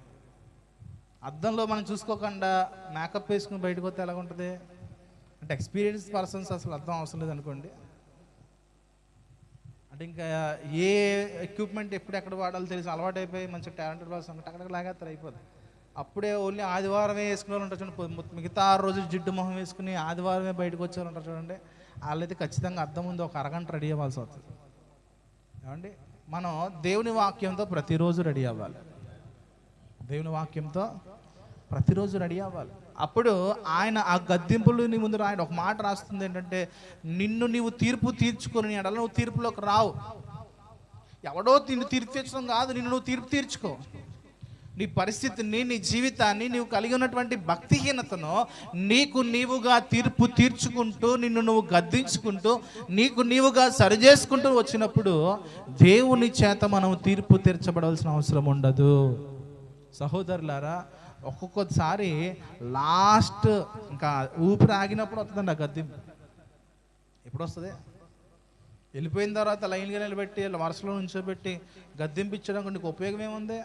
అద్దంలో మనం చూసుకోకుండా మేకప్ వేసుకుని బయటకు వస్తే ఎలా ఉంటుంది అంటే, ఎక్స్పీరియన్స్ పర్సన్స్ అసలు అద్దం అవసరం లేదనుకోండి. అంటే ఇంకా ఏ ఎక్విప్మెంట్ ఎక్కడ వాడాలో తెలిసి అలవాటు అయిపోయి మంచి టాలెంటెడ్ పర్సన్ అక్కడ లాగేస్తారు, అయిపోతుంది. అప్పుడే ఓన్లీ ఆదివారమే వేసుకునే వాళ్ళు ఉంటారు చూడండి, మిగతా 6 రోజులు జిడ్డు మొహం వేసుకుని ఆదివారమే బయటకు వచ్చే వాళ్ళు ఉంటారు చూడండి. వాళ్ళైతే ఖచ్చితంగా అద్దం ముందు ఒక అరగంట రెడీ అవ్వాల్సి వస్తుంది. ఏమండి? మనం దేవుని వాక్యంతో ప్రతిరోజు రెడీ అవ్వాలి. దేవుని వాక్యంతో ప్రతిరోజు రెడీ అవ్వాలి. అప్పుడు ఆయన ఆ గద్దింపులు నీ ముందు రాయడం ఒక మాట రాస్తుంది ఏంటంటే, నిన్ను నీవు తీర్పు తీర్చుకొని ఎడల నువ్వు తీర్పులోకి రావు. ఎవడో నిన్ను తీర్పు తీర్చడం కాదు, నిన్ను నువ్వు తీర్పు తీర్చుకో. నీ పరిస్థితిని, నీ జీవితాన్ని, నీవు కలిగి ఉన్నటువంటి భక్తిహీనతను నీకు నీవుగా తీర్పు తీర్చుకుంటూ, నిన్ను నువ్వు గద్దించుకుంటూ, నీకు నీవుగా సరిచేసుకుంటూ వచ్చినప్పుడు దేవుని చేత మనం తీర్పు తీర్చబడవలసిన అవసరం ఉండదు. సహోదరులారా, ఒక్కొక్కసారి లాస్ట్ ఇంకా ఊపిరి ఆగినప్పుడు వస్తుందండి ఆ గద్దింపు. ఎప్పుడు వస్తుంది? వెళ్ళిపోయిన తర్వాత లైన్గా నిలబెట్టి వరుసలో నుంచోబెట్టి గద్దింపించడానికి నీకు ఉపయోగం ఏముంది?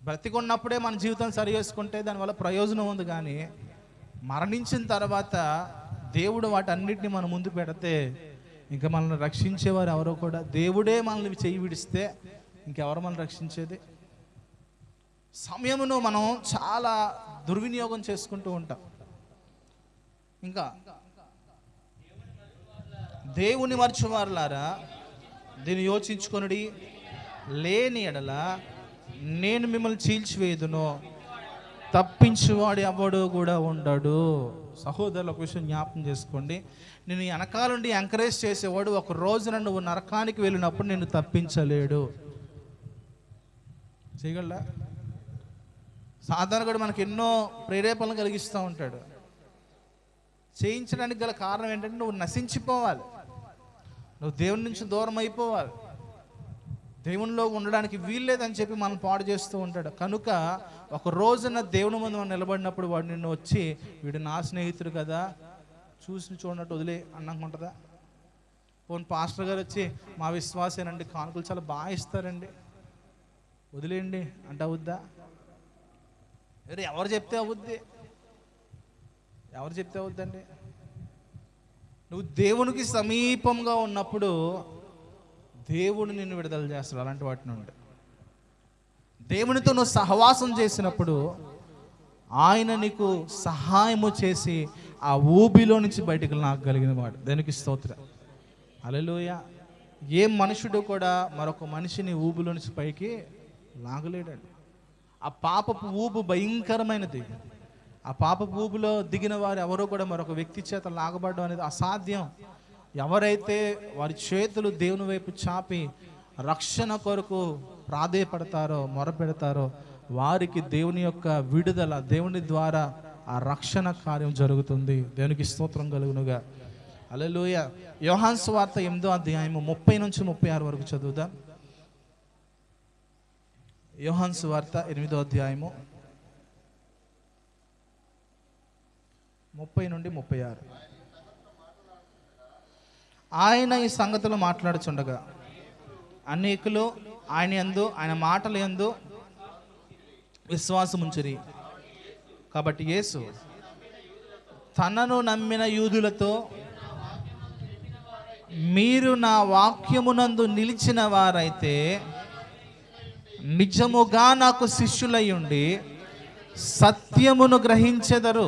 బ్రతికున్నప్పుడే మన జీవితం సరి చేసుకుంటే దానివల్ల ప్రయోజనం ఉంది. కానీ మరణించిన తర్వాత దేవుడు వాటన్నిటిని మన ముందు పెడితే ఇంకా మనల్ని రక్షించేవారు ఎవరో కూడా, దేవుడే మనల్ని చెయ్యి విడిస్తే ఇంకెవరు మనల్ని రక్షించేది? సమయమును మనం చాలా దుర్వినియోగం చేసుకుంటూ ఉంటాం. ఇంకా దేవుని మరచువారులారా, దీన్ని యోచించుకొనుడి, లేని ఎడల నేను మిమ్మల్ని చీల్చివేయుదును, తప్పించువాడు ఎవడు కూడా ఉండడు. సహోదరులు, ఒక విషయం జ్ఞాపకం చేసుకోండి. నేను వెనకాల నుండి ఎంకరేజ్ చేసేవాడు ఒక రోజున నువ్వు నరకానికి వెళ్ళినప్పుడు నిన్ను తప్పించలేడు. చేయగలరా? సాధారణ కూడా మనకు ఎన్నో ప్రేరేపణలు కలిగిస్తూ ఉంటాడు. చేయించడానికి గల కారణం ఏంటంటే, నువ్వు నశించిపోవాలి, నువ్వు దేవుని నుంచి దూరం అయిపోవాలి, దేవునిలో ఉండడానికి వీల్లేదని చెప్పి మనం పాడు చేస్తూ ఉంటాడు. కనుక ఒక రోజున దేవుని ముందు మనం నిలబడినప్పుడు వాడు నిన్ను వచ్చి, వీడు నా స్నేహితుడు కదా, చూసి చూడనట్టు వదిలే అన్నకుంటుందా? పోనీ పాస్టర్ గారు వచ్చి మా విశ్వాసేనండి, కానుకలు చాలా బాగా ఇస్తారండి, వదిలేయండి అంటే అవుద్దా? ఎవరు చెప్తే అవుద్ది? ఎవరు చెప్తే అవుద్దండి? నువ్వు దేవునికి సమీపంగా ఉన్నప్పుడు దేవుడు నిన్ను విడుదల చేస్తాడు అలాంటి వాటి నుండి. దేవునితో నువ్వు సహవాసం చేసినప్పుడు ఆయన నీకు సహాయము చేసి ఆ ఊబిలో నుంచి బయటకు లాగగలిగిన వాడు. దేనికి స్తోత్రం. హల్లెలూయా. ఏ మనుషుడు కూడా మరొక మనిషిని ఊబిలో నుంచి పైకి లాగలేడండి. ఆ పాపపు ఊబు భయంకరమైనది. ఆ పాపపు ఊబిలో దిగిన వారు ఎవరో కూడా మరొక వ్యక్తి చేత లాగబడడం అనేది అసాధ్యం. ఎవరైతే వారి చేతులు దేవుని వైపు చాపి రక్షణ కొరకు ప్రాధేయపడతారో, మొరపెడతారో వారికి దేవుని యొక్క విడుదల, దేవుని ద్వారా ఆ రక్షణ కార్యం జరుగుతుంది. దేవునికి స్తోత్రం కలుగునుగా. హల్లెలూయా. యోహాను సువార్త 8వ అధ్యాయము 30 నుంచి 36 వరకు చదువుదాం. యోహాను సువార్త 8వ అధ్యాయము 30 నుండి 36. ఆయన ఈ సంగతులు మాట్లాడుచుండగా అనేకులు ఆయన యందు, ఆయన మాటల యందు విశ్వాసముంచిరి. కాబట్టి యేసు తనను నమ్మిన యూదులతో, మీరు నా వాక్యమునందు నిలిచిన వారైతే నిజముగా నాకు శిష్యులై ఉండి సత్యమును గ్రహించెదరు,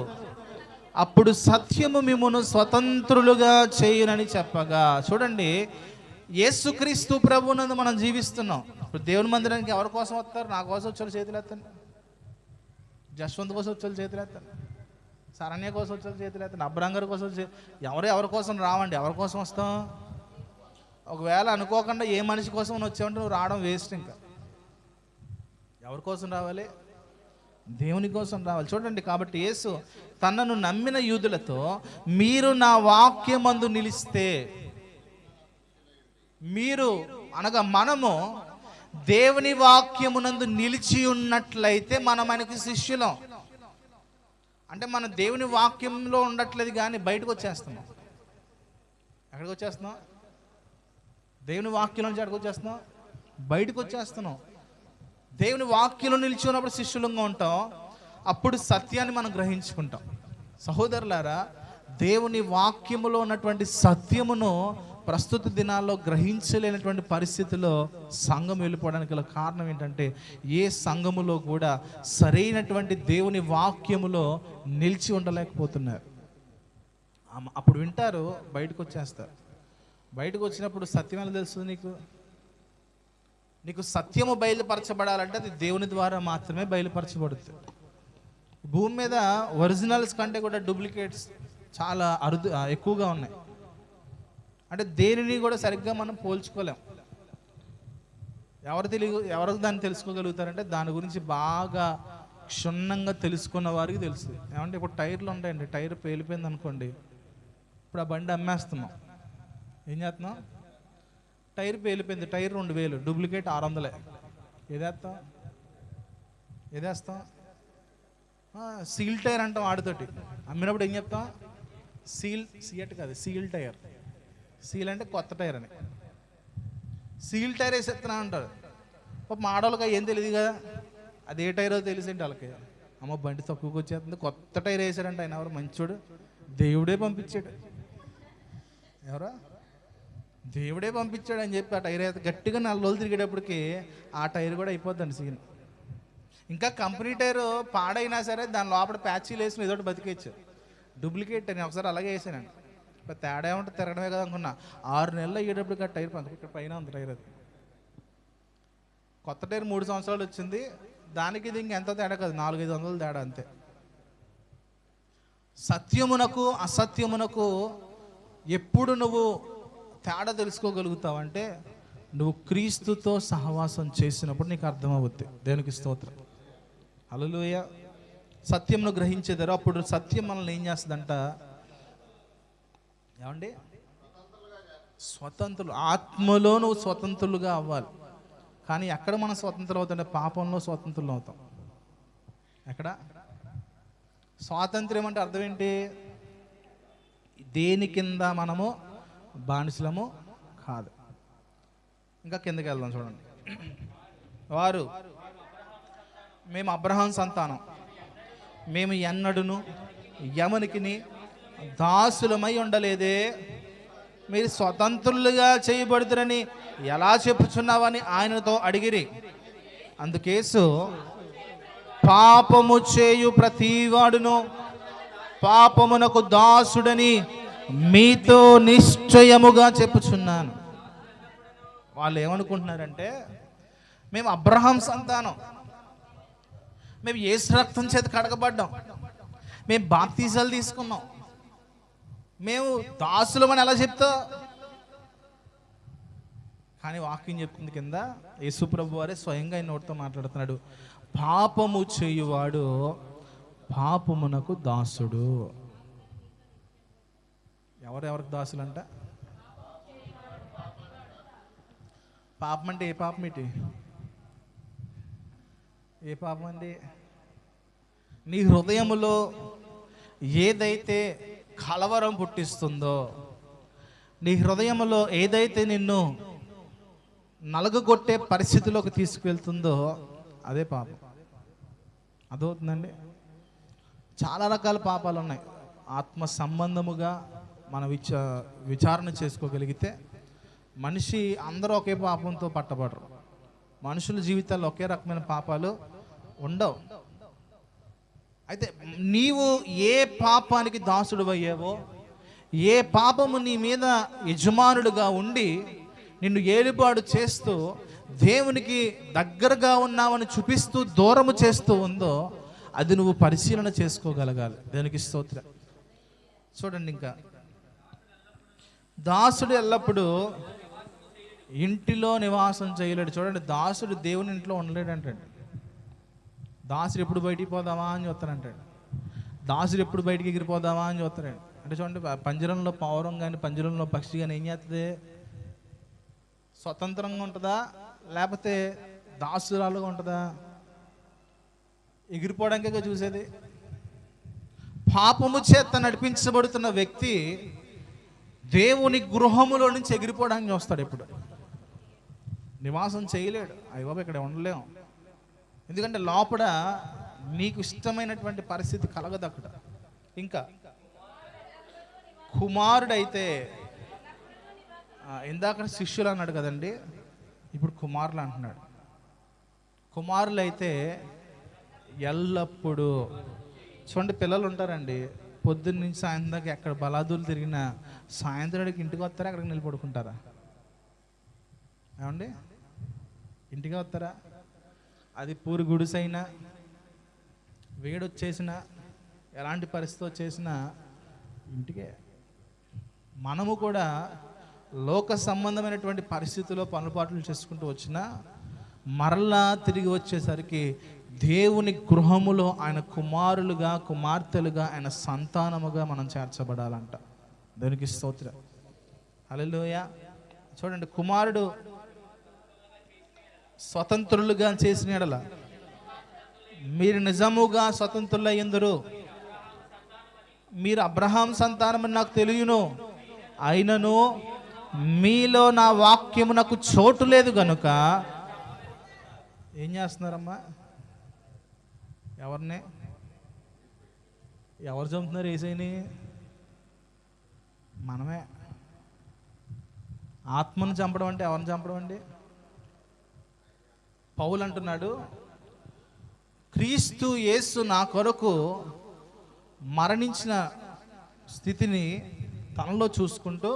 అప్పుడు సత్యము మిమ్మును స్వతంత్రులుగా చేయునని చెప్పగా. చూడండి, యేసుక్రీస్తు ప్రభువునందు మనం జీవిస్తున్నాం. ఇప్పుడు దేవుని మందిరానికి ఎవరి కోసం వస్తారు? నా కోసం వచ్చే చేతులు ఎత్తండి. జశ్వంత్ కోసం వచ్చే చేతులు ఎత్తండి. శరణ్య కోసం వచ్చే చేతులు ఎత్తండి. అబ్రాంగర్ కోసం వచ్చే, ఎవరి కోసం రావండి. ఎవరి కోసం వస్తాం? ఒకవేళ అనుకోకుండా ఏ మనిషి కోసం వచ్చావంటే నువ్వు రావడం వేస్ట్. ఇంకా ఎవరి కోసం రావాలి? దేవుని కోసం రావాలి. చూడండి, కాబట్టి యేసు తనను నమ్మిన యూదులతో, మీరు నా వాక్యమందు నిలిస్తే, మీరు అనగా మనము దేవుని వాక్యమునందు నిలిచి ఉన్నట్లయితే మనం ఆయనకి శిష్యులం. అంటే మనం దేవుని వాక్యంలో ఉండట్లేదు కానీ బయటకు వచ్చేస్తున్నాం. ఎక్కడికి వచ్చేస్తున్నాం? దేవుని వాక్యం నుంచి ఎక్కడికి వచ్చేస్తున్నాం? బయటకు వచ్చేస్తున్నాం. దేవుని వాక్యంలో నిలిచి ఉన్నప్పుడు శిష్యులంగా ఉంటాం. అప్పుడు సత్యాన్ని మనం గ్రహించుకుంటాం. సహోదరులారా, దేవుని వాక్యములో ఉన్నటువంటి సత్యమును ప్రస్తుత దినాల్లో గ్రహించలేనటువంటి పరిస్థితిలో సంఘం వెళ్ళిపోవడానికి గల కారణం ఏంటంటే, ఏ సంఘములో కూడా సరైనటువంటి దేవుని వాక్యములో నిలిచి ఉండలేకపోతున్నారు. అప్పుడు వింటారు, బయటకు వచ్చేస్తారు. బయటకు వచ్చినప్పుడు సత్యం ఎలా తెలుస్తుంది నీకు సత్యము బయలుపరచబడాలంటే అది దేవుని ద్వారా మాత్రమే బయలుపరచబడుతుంది. భూమి మీద ఒరిజినల్స్ కంటే కూడా డూప్లికేట్స్ చాలా ఎక్కువగా ఉన్నాయి. అంటే దేనిని కూడా సరిగ్గా మనం పోల్చుకోలేం. ఎవరు దాన్ని తెలుసుకోగలుగుతారంటే దాని గురించి బాగా క్షుణ్ణంగా తెలుసుకున్న వారికి తెలుస్తుంది. ఏమంటే ఇప్పుడు టైర్లు ఉంటాయండి, టైర్ పేలిపోయింది అనుకోండి, ఇప్పుడు ఆ బండి అమ్మేస్తున్నాం. ఏం చేస్తున్నాం? టైర్ పేలిపోయింది, టైర్ 2000, డూప్లికేట్ 600. ఏదేస్తాం? సీల్ టైర్ అంటాం. ఆడితోటి అమ్మినప్పుడు ఏం చెప్తాం? సీఎట్ కాదు, సీల్ టైర్. సీల్ అంటే కొత్త టైర్ అని. సీల్ టైర్ వేసేస్తున్నా అంటారు. మా ఆడవాళ్ళకి ఏం తెలియదు కదా, అది ఏ టైరో తెలిసేంటి వాళ్ళకి. అమ్మ బండి తక్కువకి వచ్చేస్తుంది, కొత్త టైర్ వేసాడంట. ఆయన ఎవరు? మంచోడు, దేవుడే పంపించాడు. ఎవరా? దేవుడే పంపించాడు అని చెప్పి ఆ టైర్ అయితే గట్టిగా 4 రోజులు తిరిగేటప్పటికి ఆ టైర్ కూడా అయిపోద్దండి సీన్. ఇంకా కంపెనీ టైరు పాడైనా సరే దాని లోపల ప్యాచీలు వేసిన ఏదోటి బతికేచ్చు. డూప్లికేట్ అని ఒకసారి అలాగే వేసానండి. ఇప్పుడు తేడా ఏమంటే తిరగడమే కదా అనుకున్నా. 6 నెలలు అయ్యేటప్పటికి ఆ టైర్ ఇక్కడ పైన ఉంది టైర్. అది కొత్త టైర్ 3 సంవత్సరాలు వచ్చింది. దానికి ఇది ఇంకెంత తేడా కాదు, 400-500 తేడా అంతే. సత్యమునకు అసత్యమునకు ఎప్పుడు నువ్వు తేడా తెలుసుకోగలుగుతావంటే నువ్వు క్రీస్తుతో సహవాసం చేసినప్పుడు నీకు అర్థమవుద్ది. దేవునికి స్తోత్రం. హల్లెలూయా. సత్యమును గ్రహించేదారు. అప్పుడు సత్యం మనల్ని ఏం చేస్తుందంట? ఏమండి? స్వతంత్రులు. ఆత్మలో నువ్వు స్వతంత్రులుగా అవ్వాలి. కానీ ఎక్కడ మనం స్వతంత్రం అవుతాంటే పాపంలో స్వతంత్రులు అవుతాం. ఎక్కడ? స్వాతంత్ర్యం అంటే అర్థం ఏంటి? దేని కింద మనము బానిసలము కాదు. ఇంకా కిందకి వెళ్దాం చూడండి. వారు, మేము అబ్రహాం సంతానం, మేము ఎన్నడును యవనికిని దాసులమై ఉండలేదే, మీరు స్వతంత్రులుగా చేయబడుతురని ఎలా చెప్పుచున్నావని ఆయనతో అడిగిరి. అందుకేసు, పాపము చేయు ప్రతివాడును పాపమునకు దాసుడని మీతో నిశ్చయముగా చెప్పుచున్నాను. వాళ్ళు ఏమనుకుంటున్నారంటే, మేము అబ్రహాం సంతానం, మేము యేసు రక్తం చేత కడగబడ్డాం, మేము బాప్తిజాలు తీసుకున్నాం, మేము దాసులమని ఎలా చెప్తావు? కానీ వాక్యం చెప్తుంది కింద, యేసు ప్రభు వారే స్వయంగా ఆయన నోటితో మాట్లాడుతున్నాడు. పాపము చేయువాడు పాపమునకు దాసుడు. ఎవరెవరికి దాసులంట? పాపం అంటే ఏ పాపం? ఏంటి ఏ పాపం అండి? నీ హృదయములో ఏదైతే కలవరం పుట్టిస్తుందో, నీ హృదయములో ఏదైతే నిన్ను నలగగొట్టే పరిస్థితిలోకి తీసుకువెళ్తుందో అదే పాపం. అదవుతుందండి. చాలా రకాల పాపాలు ఉన్నాయి. ఆత్మ సంబంధముగా మనం విచారణ చేసుకోగలిగితే మనిషి అందరూ ఒకే పాపంతో పట్టబడరు. మనుషుల జీవితాల్లో ఒకే రకమైన పాపాలు ఉండవు. అయితే నీవు ఏ పాపానికి దాసుడు అయ్యావో, ఏ పాపము నీ మీద యజమానుడుగా ఉండి నిన్ను ఏలుబాటు చేస్తూ దేవునికి దగ్గరగా ఉన్నావని చూపిస్తూ దూరము చేస్తూ ఉందో అది నువ్వు పరిశీలన చేసుకోగలగాలి. దేవునికి స్తోత్రం. చూడండి, ఇంకా దాసుడు ఎల్లప్పుడూ ఇంటిలో నివాసం చేయలేడు. చూడండి, దాసుడు దేవుని ఇంట్లో ఉండలేడు అంటాడు. దాసుడు ఎప్పుడు బయటికి పోదామా అని చూస్తానంటాడు. దాసుడు ఎప్పుడు బయటికి ఎగిరిపోదామా అని చూస్తాడు. అంటే చూడండి, పంజరంలో పావురం కానీ పంజరంలో పక్షి కానీ ఏం చేస్తుంది? స్వతంత్రంగా ఉంటుందా లేకపోతే దాసురాలుగా ఉంటుందా? ఎగిరిపోవడానికే చూసేది. పాపము చేత నడిపించబడుతున్న వ్యక్తి దేవుని గృహములో నుంచి ఎగిరిపోవడానికి చూస్తాడు. ఎప్పుడు నివాసం చేయలేడు. అయ్యో ఇక్కడ ఉండలేము. ఎందుకంటే లోపల నీకు ఇష్టమైనటువంటి పరిస్థితి కలగదు అక్కడ. ఇంకా కుమారుడైతే, ఇందాక శిష్యులు అన్నాడు కదండి, ఇప్పుడు కుమారులు అంటున్నాడు. కుమారులు అయితే ఎల్లప్పుడూ చూడండి, పిల్లలు ఉంటారండి, పొద్దున్న నుంచి సాయంత్రం దాకా ఎక్కడ బలాదులు తిరిగినా సాయంత్రానికి ఇంటికి వస్తారా, అక్కడికి నిలబడుకుంటారా? ఏమండి, ఇంటికి వస్తారా? అది పూరి గుడిసైనా, వేడొచ్చేసినా, ఎలాంటి పరిస్థితి వచ్చేసినా ఇంటికే. మనము కూడా లోక సంబంధమైనటువంటి పరిస్థితుల్లో పనుపాట్లు చేసుకుంటూ వచ్చినా మరలా తిరిగి వచ్చేసరికి దేవుని గృహములో ఆయన కుమారులుగా కుమార్తెలుగా ఆయన సంతానముగా మనం చేర్చబడాలంట. దేవునికి స్తోత్రం. హల్లెలూయా. చూడండి, కుమారుడు స్వతంత్రులుగా చేసిన యెడల మీరు నిజముగా స్వతంత్రులయ్యందురు. మీరు అబ్రహాం సంతానమని నాకు తెలియను, అయినను మీలో నా వాక్యము నాకు చోటు లేదు గనుక ఏం చేస్తున్నారమ్మా? ఎవరు చంపుతున్నారు? ఏసైని మనమే. ఆత్మను చంపడం అంటే ఎవరిని చంపడం అండి? పౌలు అంటున్నాడు, క్రీస్తు యేసు నా కొరకు మరణించిన స్థితిని తనలో చూసుకుంటూ,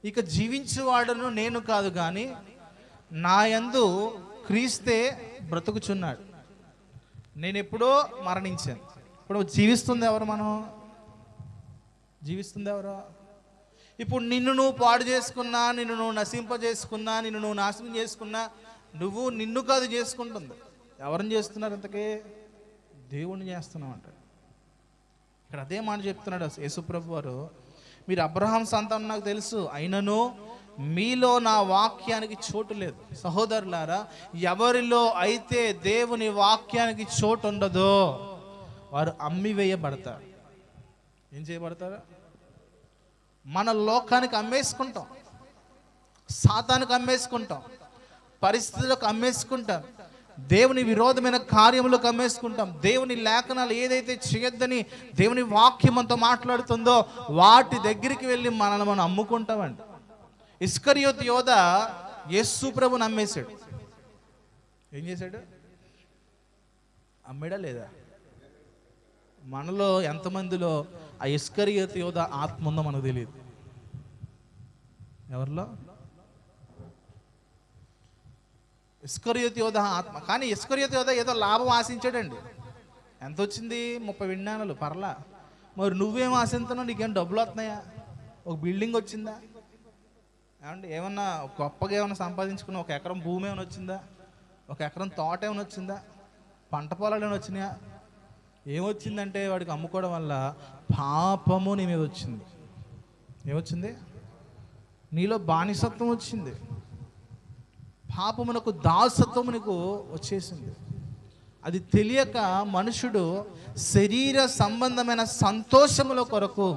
ఇక జీవించేవాడును నేను కాదు కానీ నా యందు క్రీస్తే బ్రతుకుచున్నాడు. నేను ఎప్పుడో మరణించాను, ఇప్పుడు జీవిస్తుంది ఎవరు? మనం జీవిస్తుంది ఎవరు? ఇప్పుడు నిన్ను నువ్వు పాడు చేసుకున్నా, నిన్ను నువ్వు నశింపజేసుకున్నా, నిన్ను నువ్వు నాశనం చేసుకున్నా, నువ్వు నిన్ను కాదు చేసుకుంటుంది. ఎవరిని చేస్తున్నారు? ఇంతకీ దేవుణ్ణి చేస్తున్నావు అంటాడు. ఇక్కడ అదే మాట చెప్తున్నాడు యేసుప్రభు వారు. మీరు అబ్రహాం సంతానం నాకు తెలుసు, అయినను మీలో నా వాక్యానికి చోటు లేదు. సహోదరులారా, ఎవరిలో అయితే దేవుని వాక్యానికి చోటు ఉండదో వారు అమ్మివేయబడతారు. ఏం చేయబడతారు? మన లోకానికి అమ్మేసుకుంటాం. సాతానుకు అమ్మేసుకుంటాం, పరిస్థితులకు అమ్మేసుకుంటాం, దేవుని విరోధమైన కార్యములకు అమ్మేసుకుంటాం. దేవుని లేఖనాలు ఏదైతే చేయొద్దని దేవుని వాక్యమంతో మాట్లాడుతుందో వాటి దగ్గరికి వెళ్ళి మనల్ని మనం అమ్ముకుంటామండి. ఇస్కరియోతు యోధ యేసు ప్రభుని అమ్మేశాడు. ఏం చేశాడు? అమ్మాడా లేదా? మనలో ఎంతమందిలో ఆ ఇస్కరియోతు యోధ ఆత్మ ఉందో మనకు తెలియదు. ఎవరిలో? ఇస్కరియోతు యోధ ఆత్మ. కానీ ఇస్కరియోతు యోధ ఏదో లాభం ఆశించాడండి. ఎంత వచ్చింది? 30 విజ్ఞానాలు పర్లా. మరి నువ్వేం ఆశిస్తున్నావు? నీకేం డబ్బులు వస్తున్నాయా? ఒక బిల్డింగ్ వచ్చిందా? ఏమంటే ఏమన్నా గొప్పగా ఏమైనా సంపాదించుకున్నా? ఒక ఎకరం భూమి ఏమైనా వచ్చిందా? ఒక ఎకరం తోట ఏమైనా వచ్చిందా? పంట పొలాలు ఏమైనా వచ్చినాయా? ఏమొచ్చిందంటే వాడికి అమ్ముకోవడం వల్ల పాపము నీ మీద వచ్చింది. ఏమొచ్చింది? నీలో బానిసత్వం వచ్చింది, పాపమునకు దాసత్వం నీకు వచ్చేసింది. అది తెలియక మనుషుడు శరీర సంబంధమైన సంతోషముల కొరకు,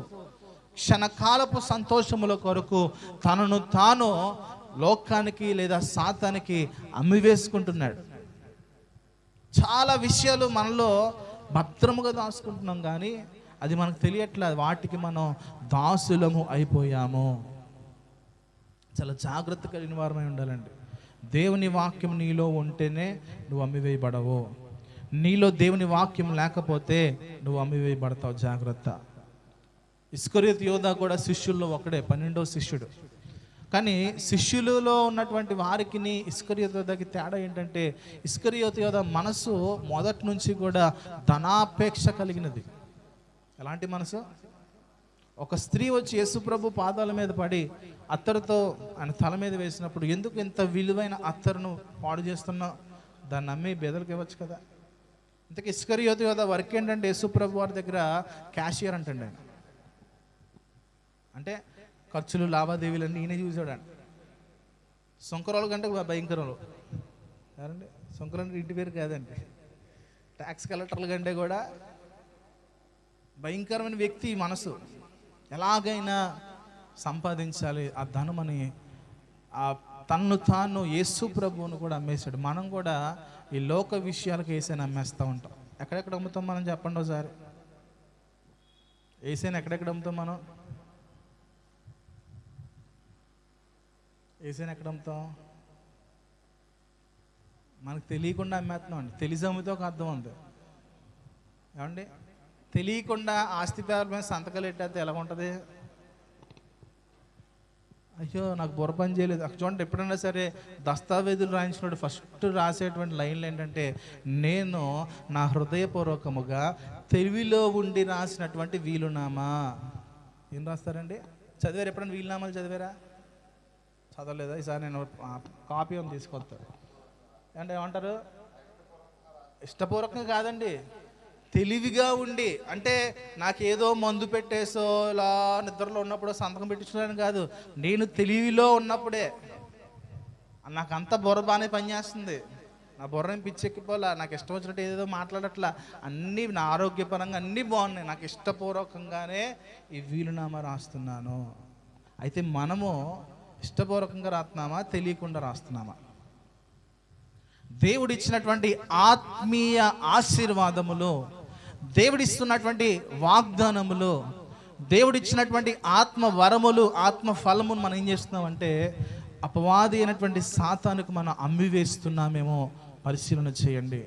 క్షణకాలపు సంతోషముల కొరకు తనను తాను లోకానికి లేదా సాతానికి అమ్మివేసుకుంటున్నాడు. చాలా విషయాలు మనలో భద్రముగా దాచుకుంటున్నాం, కానీ అది మనకు తెలియట్లేదు. వాటికి మనం దాసులము అయిపోయాము. చాలా జాగ్రత్త కలిగిన వారమై ఉండాలండి. దేవుని వాక్యం నీలో ఉంటేనే నువ్వు అమ్మివేయబడవు. నీలో దేవుని వాక్యం లేకపోతే నువ్వు అమ్మివేయబడతావు. జాగ్రత్త. ఇస్కరియోతు యోధ కూడా శిష్యుల్లో ఒకడే, 12వ శిష్యుడు. కానీ శిష్యులలో ఉన్నటువంటి వారికి ఇస్కరియోతు యోధకి తేడా ఏంటంటే, ఇస్కరియోతు యోధ మనసు మొదటి నుంచి కూడా ధనాపేక్ష కలిగినది. ఎలాంటి మనసు? ఒక స్త్రీ వచ్చి యేసుప్రభు పాదాల మీద పడి అత్తరుతో ఆయన తల మీద వేసినప్పుడు, ఎందుకు ఇంత విలువైన అత్తరును పాడు చేస్తున్నావు? దాన్ని నమ్మి బెదలకు ఇవ్వచ్చు కదా. ఇంతకీ ఇస్కరియోతు యోధ వర్క్ ఏంటంటే యేసుప్రభు వారి దగ్గర క్యాషియర్ అంటండి. ఆయన అంటే ఖర్చులు లావాదేవీలన్నీ ఈయన చూసాడండి. సొంకరోళ్ళ కంటే భయంకరంలో ఎవరండి? సొంకరంటే ఇంటి పేరు కాదండి, ట్యాక్స్ కలెక్టర్ల కంటే కూడా భయంకరమైన వ్యక్తి. మనసు ఎలాగైనా సంపాదించాలి ఆ ధనమని తన్ను తాను యేసు ప్రభువును కూడా అమ్మేశాడు. మనం కూడా ఈ లోక విషయాలకు ఏసైనా అమ్మేస్తూ ఉంటాం. ఎక్కడెక్కడ అమ్ముతాం మనం? చెప్పండి ఒకసారి. ఏసైనా ఎక్కడెక్కడ అమ్ముతాం మనం? ఏసైనా ఎక్కడ అమ్ముతాం? మనకు తెలియకుండా అమ్మేస్తున్నాం అండి. తెలిసి అమ్మితే ఒక అర్థం ఉంది. ఏమండి? తెలియకుండా ఆస్తి పేపర్ మీద సంతకాలు పెట్టేస్తే ఎలా ఉంటుంది? అయ్యో నాకు బుర్ర పని చేయలేదు. చూడండి, ఎప్పుడైనా సరే దస్తావేజులు రాయించినప్పుడు ఫస్ట్ రాసేటువంటి లైన్లు ఏంటంటే, నేను నా హృదయపూర్వకముగా తెలివిలో ఉండి రాసినటువంటి వీలునామా. ఏం రాస్తారండి? చదివారు? ఎప్పుడైనా వీలునామాలు చదివారా? చదవలేదా? ఈసారి నేను కాపీ అని తీసుకొస్తాను. అంటే ఏమంటారు? ఇష్టపూర్వకంగా కాదండి, తెలివిగా ఉండి. అంటే నాకేదో మందు పెట్టేసో ఇలా నిద్రలో ఉన్నప్పుడు సంతకం పెట్టించడానికి కాదు, నేను తెలివిలో ఉన్నప్పుడే. నాకు అంత బుర్ర బాగానే పనిచేస్తుంది. నా బుర్రని పిచ్చెక్కిపోలా, నాకు ఇష్టం వచ్చినట్టు ఏదేదో మాట్లాడట్లా. అన్నీ నా ఆరోగ్యపరంగా అన్నీ బాగున్నాయి. నాకు ఇష్టపూర్వకంగానే ఈ వీలునామా రాస్తున్నాను. అయితే మనము ఇష్టపూర్వకంగా రాస్తున్నామా, తెలియకుండా రాస్తున్నామా? దేవుడిచ్చినటువంటి ఆత్మీయ ఆశీర్వాదములు, దేవుడిస్తున్నటువంటి వాగ్దానములు, దేవుడిచ్చినటువంటి ఆత్మ వరములు, ఆత్మ ఫలమును మనం ఏం చేస్తున్నామంటే అపవాది అయినటువంటి సాతానుకు మనం అమ్మివేస్తున్నామేమో పరిశీలన చేయండి.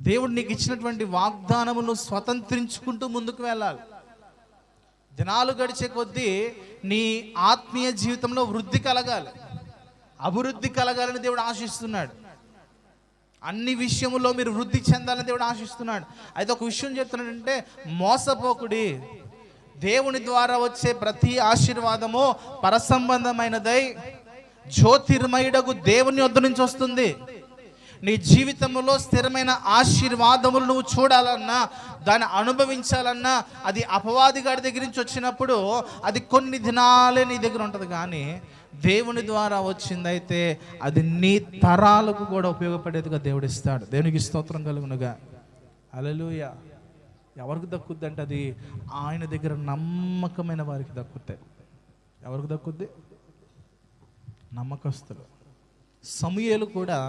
దేవుడు నీకు ఇచ్చినటువంటి వాగ్దానములు స్వతంత్రించుకుంటూ ముందుకు వెళ్ళాలి. దినాలు గడిచే కొద్దీ నీ ఆత్మీయ జీవితంలో వృద్ధి కలగాలి, అభివృద్ధి కలగాలని దేవుడు ఆశిస్తున్నాడు. అన్ని విషయములో మీరు వృద్ధి చెందాలని దేవుడు ఆశిస్తున్నాడు. అయితే ఒక విషయం చెప్తున్నాడంటే, మోసపోకుడి. దేవుని ద్వారా వచ్చే ప్రతి ఆశీర్వాదము పరసంబంధమైనదై జ్యోతిర్మయుడగు దేవుని వద్ద నుంచి వస్తుంది. నీ జీవితంలో స్థిరమైన ఆశీర్వాదములు నువ్వు చూడాలన్నా, దాన్ని అనుభవించాలన్నా, అది అపవాది గారి దగ్గర నుంచి వచ్చినప్పుడు అది కొన్ని దినాలే నీ దగ్గర ఉంటుంది. కానీ దేవుని ద్వారా వచ్చిందైతే అది నీ తరాలకు కూడా ఉపయోగపడేదిగా దేవుడు ఇస్తాడు. దేవునికి స్తోత్రం కలుగునుగా. హల్లెలూయా. ఎవరికి దక్కుద్ది అంటే అది ఆయన దగ్గర నమ్మకమైన వారికి దక్కుతాయి. ఎవరికి దక్కుద్ది? నమ్మకస్తులు. సమూయేలు కూడా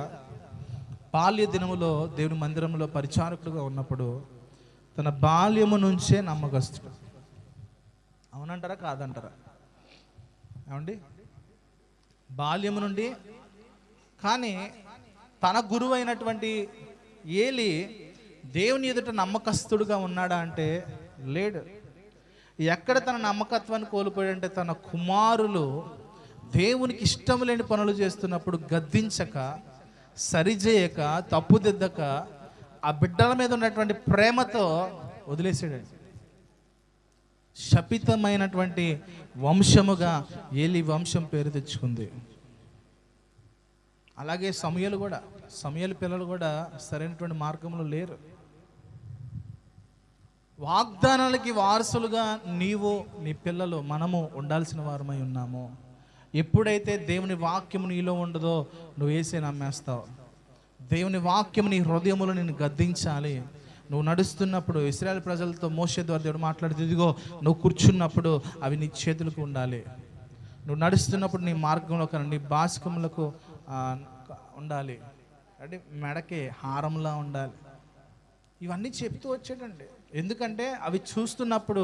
బాల్య దినములో దేవుని మందిరంలో పరిచారకుడుగా ఉన్నప్పుడు తన బాల్యము నుంచే నమ్మకస్తుడు. అవునంటారా కాదంటారా? ఏమండి? బాల్యము నుండి. కానీ తన గురువు అయినటువంటి ఏలి దేవుని ఎదుట నమ్మకస్తుడుగా ఉన్నాడా అంటే లేడు. ఎక్కడ తన నమ్మకత్వాన్ని కోల్పోయాడంటే తన కుమారులు దేవునికి ఇష్టం లేని పనులు చేస్తున్నప్పుడు గద్దించక, సరిచేయక, తప్పుదిద్దక ఆ బిడ్డల మీద ఉన్నటువంటి ప్రేమతో వదిలేసాడండి. శపితమైనటువంటి వంశముగా ఏలి వంశం పేరు తెచ్చుకుంది. అలాగే సమూయేలు పిల్లలు కూడా సరైనటువంటి మార్గంలో లేరు. వాగ్దానాలకి వారసులుగా నీవు, నీ పిల్లలు, మనము ఉండాల్సిన వారమై ఉన్నాము. ఎప్పుడైతే దేవుని వాక్యము నీలో ఉండదో నువ్వు వేసే నమ్మేస్తావు. దేవుని వాక్యము నీ హృదయములో నిన్ను గద్దించాలి. నువ్వు నడుస్తున్నప్పుడు ఇశ్రాయేలు ప్రజలతో మోషే ద్వారా దేవుడు మాట్లాడుతూ, ఇదిగో నువ్వు కూర్చున్నప్పుడు అవి నీ చేతులకు ఉండాలి. నువ్వు నడుస్తున్నప్పుడు నీ మార్గంలో కానీ నీ బాసికములకు ఉండాలి, అంటే మెడకి హారంలా ఉండాలి. ఇవన్నీ చెప్తూ వచ్చాడండి. ఎందుకంటే అవి చూస్తున్నప్పుడు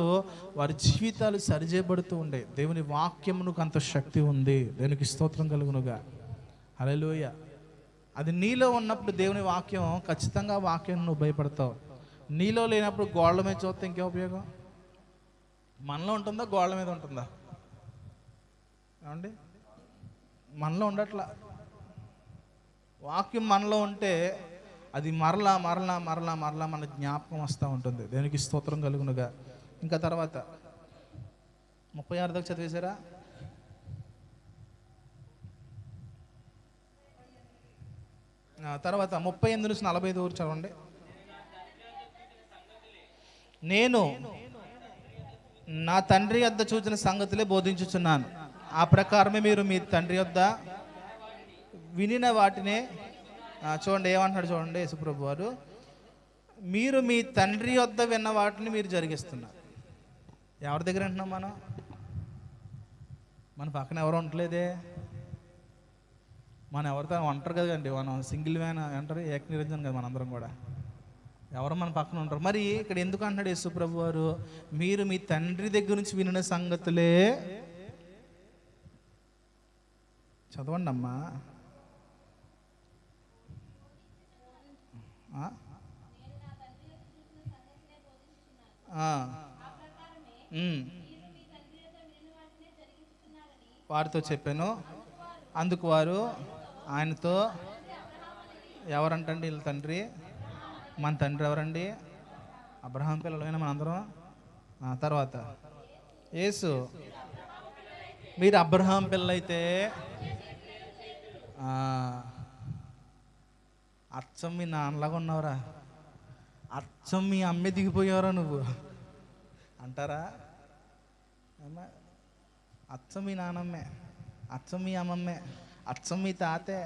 వారి జీవితాలు సరిచేయబడుతూ ఉండే. దేవుని వాక్యమునకు అంత శక్తి ఉంది. దేవునికి స్తోత్రం కలుగునుగా. హల్లెలూయా. అది నీలో ఉన్నప్పుడు దేవుని వాక్యం, ఖచ్చితంగా వాక్యం నువ్వు భయపడతావు. నీలో లేనప్పుడు గోళ్ళ మీద చూస్తే ఇంకే ఉపయోగం? మనలో ఉంటుందా, గోళ్ళ మీద ఉంటుందా? ఏమండి? మనలో ఉండట్లా. వాక్యం మనలో ఉంటే అది మరలా మరలా మరలా మరలా మన జ్ఞాపకం వస్తూ ఉంటుంది. దేవునికి స్తోత్రం కలుగునుగా. ఇంకా తర్వాత 36 దాకా చదివేశారా? తర్వాత 38 నుంచి 45 వరకు చదవండి. నేను నా తండ్రి వద్ద చూచిన సంగతులే బోధించుచున్నాను, ఆ ప్రకారమే మీరు మీ తండ్రి వద్ద వినిన వాటినే. చూడండి ఏమంటున్నాడు, చూడండి యేసుప్రభు వారు, మీరు మీ తండ్రి వద్ద విన్న వాటిని మీరు జరిగిస్తున్నారు. ఎవరి దగ్గర అంటున్నాం మనం? మన పక్కన ఎవరు ఉండలేదే. మనం ఎవరితో ఉంటారు కదండి, మనం సింగిల్ వ్యాన్ అంటారు, ఏక నిరంజన్ కదా మనందరం కూడా. ఎవరు మన పక్కన ఉంటారు. మరి ఇక్కడ ఎందుకు అంటున్నాడు యేసుప్రభు వారు, మీరు మీ తండ్రి దగ్గర నుంచి వినిన సంగతులే చదవండి అమ్మా. వారితో చెప్పాను. అందుకు వారు ఆయనతో, ఎవరంటండి వీళ్ళ తండ్రి? మన తండ్రి ఎవరండి? అబ్రహాం పిల్లలైనా మనందరం. తర్వాత యేసు, మీరు అబ్రహాం పిల్లలైతే అచ్చం మీ నాన్నలాగా ఉన్నావురా, అచ్చం మీ అమ్మే దిగిపోయావురా నువ్వు అంటారా? అచ్చం మీ నాన్నమ్మే, అచ్చం మీ అమ్మమ్మే, అచ్చం మీ తాతే.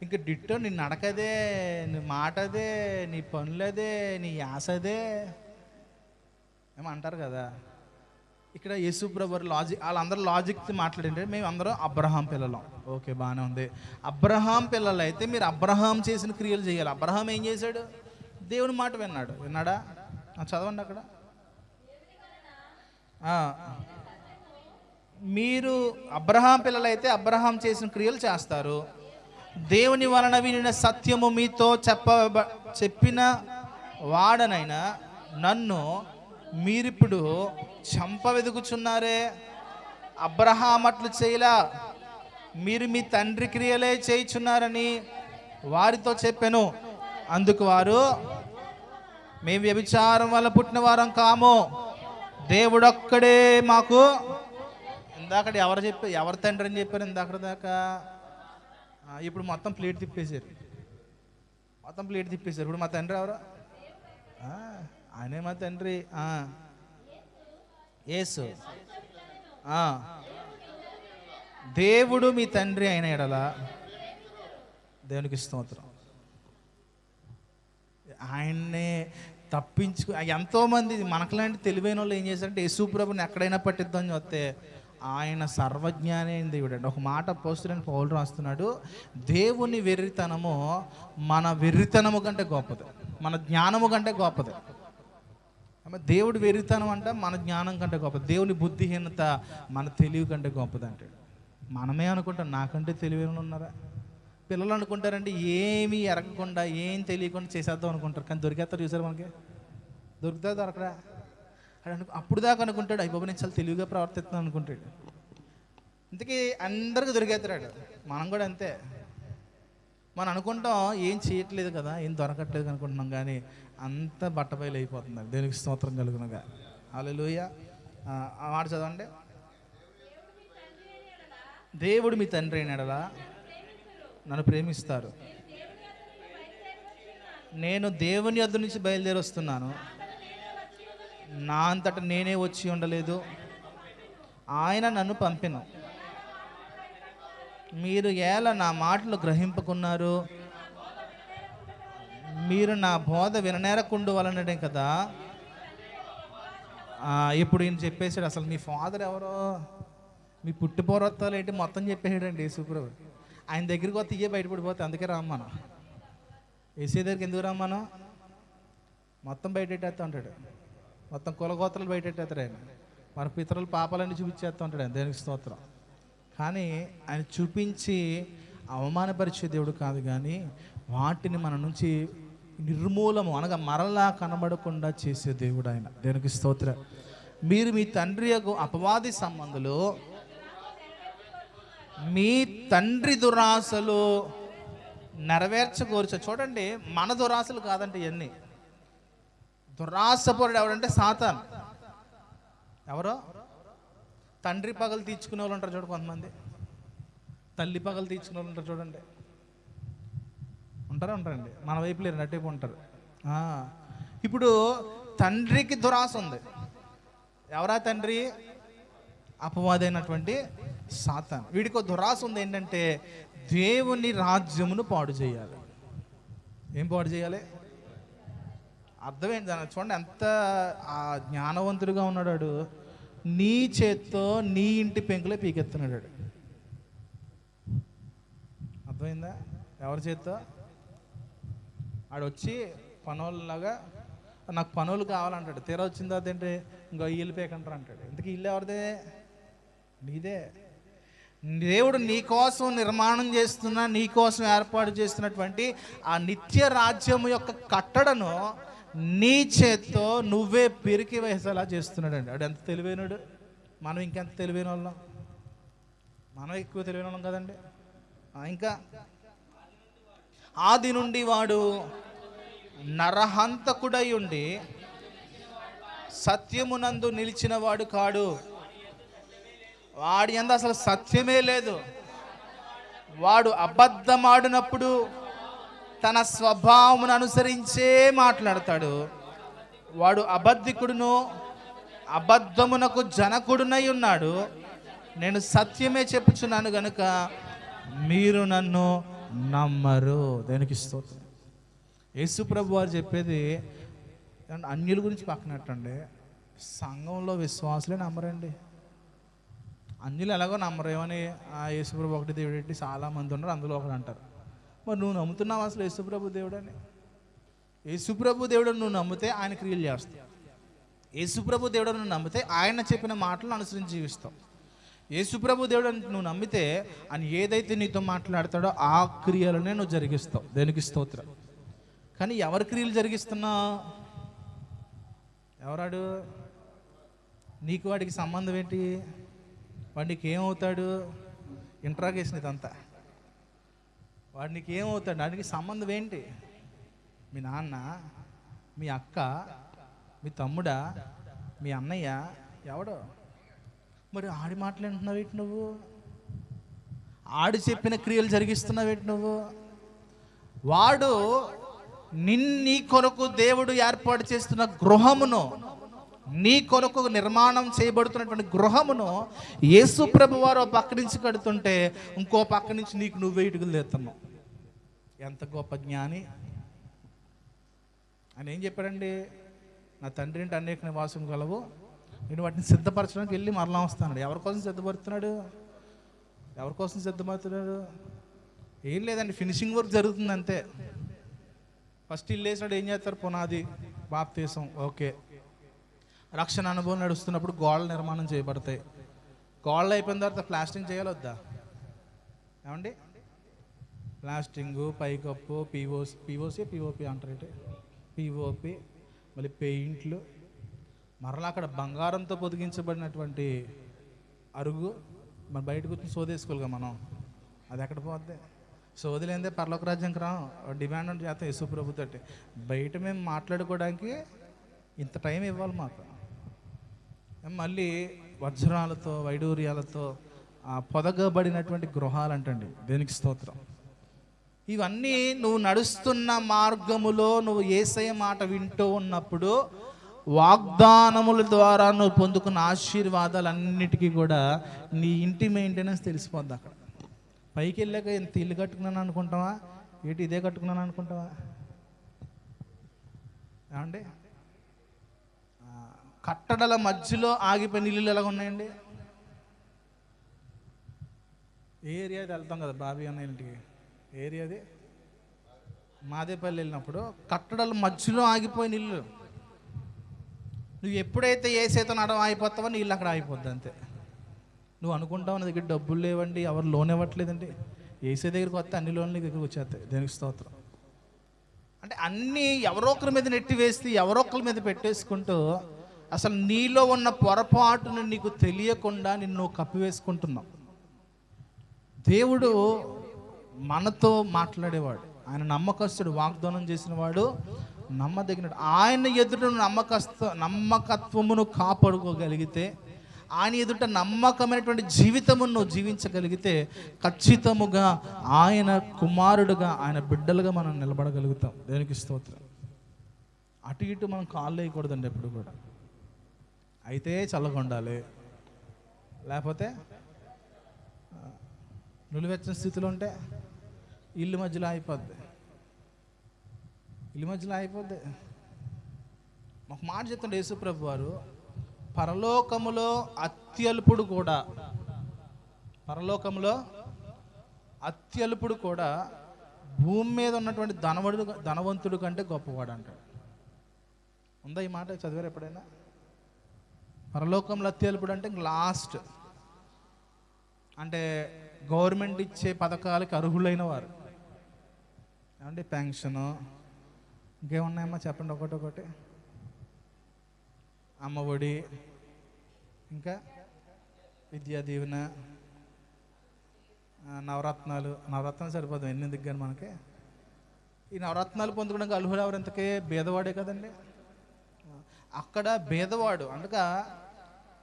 ఇంక డిట్టో నీ నడకదే, నీ మాటదే, నీ పనులదే, నీ యాసదే ఏమంటారు కదా. ఇక్కడ యేసుప్రభు లాజిక్, వాళ్ళందరూ లాజిక్ మాట్లాడింటే మేము అందరం అబ్రహాం పిల్లలం. ఓకే, బాగానే ఉంది. అబ్రహాం పిల్లలు అయితే మీరు అబ్రహాం చేసిన క్రియలు చేయాలి. అబ్రహాం ఏం చేశాడు? దేవుని మాట విన్నాడా? చదవండి అక్కడ. మీరు అబ్రహాం పిల్లలైతే అబ్రహాం చేసిన క్రియలు చేస్తారు. దేవుని వలన వినిన సత్యము మీతో చెప్పిన వాడనైనా నన్ను మీరిప్పుడు చంప వెదుకుచున్నారే. అబ్రహాం అట్లు చేయలా, మీరు మీ తండ్రి క్రియలే చేయుచున్నారని వారితో చెప్పాను. అందుకు వారు, మేము వ్యభిచారం వల్ల పుట్టిన వారం కాము, దేవుడొక్కడే మాకు. ఇందాక ఎవరు తండ్రి అని చెప్పారు ఇందాక దాకా. ఇప్పుడు మొత్తం ప్లేట్ తిప్పేశారు. ఇప్పుడు మా తండ్రి ఎవరు? ఆయనే మా తండ్రి. యేసు. దేవుడు మీ తండ్రి అయిన ఎడల దేవునికి స్తోత్రం. ఆయన్నే తప్పించుకు ఎంతోమంది మనకులాంటి తెలివైన వాళ్ళు ఏం చేశారంటే యేసుప్రభుని ఎక్కడైనా పట్టిద్దామని వస్తే ఆయన సర్వజ్ఞాని అయిన దేవుడు అండి. ఒక మాట అపోస్తలుడైన పౌలు రాస్తున్నాడు, దేవుని వెర్రితనము మన వెర్రితనము కంటే గొప్పది, మన జ్ఞానము కంటే గొప్పది. దేవుడు వెర్రితనం అంటే మన జ్ఞానం కంటే గొప్పది, దేవుని బుద్ధిహీనత మన తెలివి కంటే గొప్పది అంటాడు. మనమే అనుకుంటాం నాకంటే తెలివైన ఉన్నారా. పిల్లలు అనుకుంటారంటే ఏమీ ఎరగకుండా ఏం తెలియకుండా చేసేద్దాం అనుకుంటారు, కానీ దొరికేస్తారు. చూసారు, మనకి దొరుకుతా దొరకరా అప్పుడు దాకా అనుకుంటాడు, అయ్యి బాబు నేను చాలా తెలివిగా ప్రవర్తిస్తున్నాను అనుకుంటాడు. ఇంతకీ అందరికీ దొరికేస్తాడు. మనం కూడా అంతే. మనం అనుకుంటాం ఏం చేయట్లేదు కదా, ఏం దొరకట్లేదు అనుకుంటున్నాం, కానీ అంత బట్టబయలు అయిపోతుంది. దేవునికి స్తోత్రం కలుగునుగా. హల్లెలూయా. ఆ మాట చదవండి. దేవుడు మీ తండ్రి అయినడలా నన్ను ప్రేమిస్తారు. నేను దేవుని యొద్ద నుంచి బయలుదేరి వస్తున్నాను, నా అంతటా నేనే వచ్చి ఉండలేదు, ఆయన నన్ను పంపెను. మీరు ఎలా నా మాటలు గ్రహింపుకున్నారు? మీరు నా బోధ విననేరకుండు వలననే కదా. ఇప్పుడు ఈయన చెప్పేశాడు, అసలు మీ ఫాదర్ ఎవరో, మీ పుట్టిపోరొత్తాలు ఏంటి మొత్తం చెప్పేసాడండి యేసుప్రభు. ఆయన దగ్గరికి వస్తే ఇయ్యే బయటపడిపోతే, అందుకే రమ్మను. ఏసీ దగ్గరికి ఎందుకు రమ్మను? మొత్తం బయటెట్టేస్తూ ఉంటాడు, మొత్తం కులగోత్రాలు బయటెట్టేస్తాడు ఆయన. మన పితరుల పాపాలన్నీ చూపించేస్తూ ఉంటాడు ఆయన. దేనికి స్తోత్రం. కానీ ఆయన చూపించి అవమానపరిచే దేవుడు కాదు, కానీ వాటిని మన నుంచి నిర్మూలము అనగా మరలా కనబడకుండా చేసే దేవుడు ఆయన. దేనికి స్తోత్రం. మీరు మీ తండ్రి యొక్క అపవాది సంబంధులు, మీ తండ్రి దురాశలు నెరవేర్చకూర్చు. చూడండి, మన దురాశలు కాదంటే ఇవన్నీ. దురాశపరుడు ఎవడంటే సాతాను. ఎవరో తండ్రి పగలు తీర్చుకునే వాళ్ళు ఉంటారు చూడండి, కొంతమంది తల్లి పగలు తీర్చుకునే వాళ్ళు ఉంటారు చూడండి, ఉంటారండి. మన వైపు లేరు, అటువైపు ఉంటారు. ఇప్పుడు తండ్రికి దురాశ ఉంది. ఎవరా తండ్రి? అపవాది అయినటువంటి సాతాను. వీడికి దురాశ ఉంది, ఏంటంటే దేవుని రాజ్యమును పాడు చేయాలి. ఏం పాడు చేయాలి? అర్థమైంది దాని. చూడండి ఎంత ఆ జ్ఞానవంతుడిగా ఉన్నాడు. నీ చేత్తో నీ ఇంటి పెంకులే పీకెత్తున్నాడు. అర్థమైందా? ఎవరి చేత్తో? ఆడొచ్చి పనులలాగా నాకు పనులు కావాలంటాడు. తీరా వచ్చింది అదేంటి, ఇంకో ఇల్లు పేకంటారు అంటాడు. ఇంతకీ ఇల్లు ఎవరిదే? నీదే. దేవుడు నీ కోసం నిర్మాణం చేస్తున్న, నీ కోసం ఏర్పాటు చేస్తున్నటువంటి ఆ నిత్య రాజ్యం యొక్క కట్టడను నీ చేత్తో నువ్వే పిరికి వేసేలా చేస్తున్నాడండి. ఆడు ఎంత తెలివైనడు. మనం ఇంకెంత తెలివైన వాళ్ళం. మనం ఎక్కువ తెలివైన వాళ్ళం కదండి. ఇంకా ఆది నుండి వాడు నరహంతకుడై ఉండి సత్యమునందు నిలిచిన వాడు కాడు. వాడి యందు అసలు సత్యమే లేదు. వాడు అబద్ధమాడినప్పుడు తన స్వభావమును అనుసరించే మాట్లాడతాడు. వాడు అబద్ధికుడును అబద్ధమునకు జనకుడునై ఉన్నాడు. నేను సత్యమే చెప్పుచున్నాను గనుక మీరు నన్ను నమ్మరు. దేనికి స్తోత్రం. యేసు ప్రభు వారు చెప్పేది అన్యుల గురించి పక్కనట్టండి, సంఘంలో విశ్వాసులే నమ్మరండి. అన్యులు ఎలాగో నమ్మరు. ఏమని? యేసుప్రభు ఒకటి దేవుడు ఏంటి, చాలామంది ఉన్నారు అందులో ఒకడు అంటారు. మరి నువ్వు నమ్ముతున్నావు అసలు యేసుప్రభు దేవుడని? యేసుప్రభు దేవుడు నువ్వు నమ్మితే ఆయన క్రియలు చేస్తావు. యేసుప్రభు దేవుడు నువ్వు నమ్మితే ఆయన చెప్పిన మాటలను అనుసరించి జీవిస్తావు. యేసుప్రభు దేవుడు నువ్వు నమ్మితే ఆయన ఏదైతే నీతో మాట్లాడతాడో ఆ క్రియలనే నువ్వు జరిగిస్తావు. దేనికి స్తోత్రం. కానీ ఎవరి క్రియలు జరిగిస్తున్నావు? ఎవరాడు? నీకు వాడికి సంబంధం ఏంటి? వాడు నీకు ఏమవుతాడు? ఇంట్రాగేషన్ ఇదంతా. వాడు నీకు ఏమవుతాడు? వాడికి సంబంధం ఏంటి? మీ నాన్న, మీ అక్క, మీ తమ్ముడా, మీ అన్నయ్య, ఎవడో? మరి ఆడి మాట్లాడుతున్నావేంటి నువ్వు? ఆడు చెప్పిన క్రియలు జరిగిస్తున్నావేంటి నువ్వు? వాడు నీ కొరకు దేవుడు ఏర్పాటు చేస్తున్న గృహమును, నీ కొరకు నిర్మాణం చేయబడుతున్నటువంటి గృహమును యేసు ప్రభు వారు పక్క నుంచి కడుతుంటే ఇంకో పక్క నుంచి నీకు నువ్వే ఇటుకలు తెస్తున్నావు. ఎంత గొప్ప జ్ఞాని. ఆయన ఏం చెప్పాడండి? నా తండ్రి ఇంటి అనేక నివాసం కలవు, నేను వాటిని సిద్ధపరచడానికి వెళ్ళి మరలా వస్తాను. ఎవరి కోసం సిద్ధపడుతున్నాడు? ఎవరి కోసం సిద్ధపడుతున్నాడు? ఏం లేదండి, ఫినిషింగ్ వర్క్ జరుగుతుంది అంతే. ఫస్ట్ ఇల్లు వేసినాడు, ఏం చేస్తారు? పునాది, బాప్తీసం, ఓకే. రక్షణ అనుభవం నడుస్తున్నప్పుడు గోడల నిర్మాణం చేయబడతాయి. గోడలు అయిపోయిన తర్వాత ప్లాస్టింగ్ చేయాలి వద్దా? ఏమండి, ప్లాస్టింగు, పైకప్పు, పిఓపి అంటారు, పిఓపి, మళ్ళీ పెయింట్లు, మరలా అక్కడ బంగారంతో పొదిగించబడినటువంటి అరుగు. మరి బయటకు వచ్చి సోదేసుకోవాలిగా మనం. అది ఎక్కడ పోద్ది? సోదిలేందే పరలోక రాజ్యంకి రాం. డిమాండ్ అంటే చేస్తాం యేసు ప్రభుతో. బయట మేము మాట్లాడుకోవడానికి ఇంత టైం ఇవ్వాలి మాకు. మళ్ళీ వజ్రాలతో, వైడూర్యాలతో పొదగబడినటువంటి గృహాలు అంటండి. దేనికి స్తోత్రం. ఇవన్నీ నువ్వు నడుస్తున్న మార్గములో నువ్వు యేసయ్య మాట వింటూ ఉన్నప్పుడు వాగ్దానముల ద్వారా నువ్వు పొందుకున్న ఆశీర్వాదాలన్నిటికీ కూడా నీ ఇంటి మెయింటెనెన్స్ తెలిసిపోద్ది. అక్కడ పైకి వెళ్ళాక ఎంత ఇల్లు కట్టుకున్నాను అనుకుంటావా? ఏంటి ఇదే కట్టుకున్నాను అనుకుంటావా? ఏమండి, కట్టడల మధ్యలో ఆగిపోయిన ఇల్లులు ఎలాగ ఉన్నాయండి? ఏ ఏరియాది వెళ్తాం కదా బాబీ అన్న ఇంటికి, ఏరియాది మాదేపల్లి వెళ్ళినప్పుడు కట్టడల మధ్యలో ఆగిపోయిన ఇల్లు. నువ్వు ఎప్పుడైతే ఏసైతే నడవ అయిపోతావో నీ ఇల్లు అక్కడ అయిపోద్ది అంతే. నువ్వు అనుకుంటావు నా దగ్గర డబ్బులు లేవండి, ఎవరు లోన్ ఇవ్వట్లేదండి. ఏసై దగ్గరికి వస్తే అన్ని లోన్లు దగ్గరికి వచ్చేస్తాయి. దేనికి స్తోత్రం. అంటే అన్నీ ఎవరో ఒకరి మీద నెట్టి వేస్తే ఎవరో ఒకరి మీద పెట్టేసుకుంటూ అసలు నీలో ఉన్న పొరపాటును నీకు తెలియకుండా నిన్ను కప్పివేసుకుంటున్నావు. దేవుడు మనతో మాట్లాడేవాడు. ఆయన నమ్మకస్తుడు, వాగ్దానం చేసిన వాడు నమ్మదగినడు. ఆయన ఎదుట నమ్మకత్వమును కాపాడుకోగలిగితే, ఆయన ఎదుట నమ్మకమైనటువంటి జీవితమును నువ్వు జీవించగలిగితే ఖచ్చితముగా ఆయన కుమారుడుగా, ఆయన బిడ్డలుగా మనం నిలబడగలుగుతాం. దేనికి స్తోత్రం. అటు ఇటు మనం కాళ్ళు వేయకూడదండి ఎప్పుడు కూడా. అయితే చల్లగా ఉండాలి, లేకపోతే నులివెచ్చని స్థితిలో ఉంటే ఇల్లు మధ్యలో అయిపోద్ది. మాకు మాట చెప్తుండే యేసు ప్రభు వారు, పరలోకములో అత్యల్పుడు కూడా భూమి మీద ఉన్నటువంటి ధనవంతుడు కంటే గొప్పవాడు అంటాడు. ఉందా ఈ మాట? చదివారు ఎప్పుడైనా? పరలోకంలో అత్యల్పుడు అంటే లాస్ట్, అంటే గవర్నమెంట్ ఇచ్చే పథకాలకి అర్హులైన వారు. ఏమంటే పెన్షను, ఇంకేమున్నాయమ్మా చెప్పండి ఒకటి. అమ్మఒడి, ఇంకా విద్యా దీవెన, నవరత్నాలు సరిపోదు, ఎన్ని దిగ్గాను మనకి. ఈ నవరత్నాలు పొందుకోవడానికి అర్హులు ఎవరు? ఎంతకే భేదవాడే కదండి. అక్కడ భేదవాడు అనగా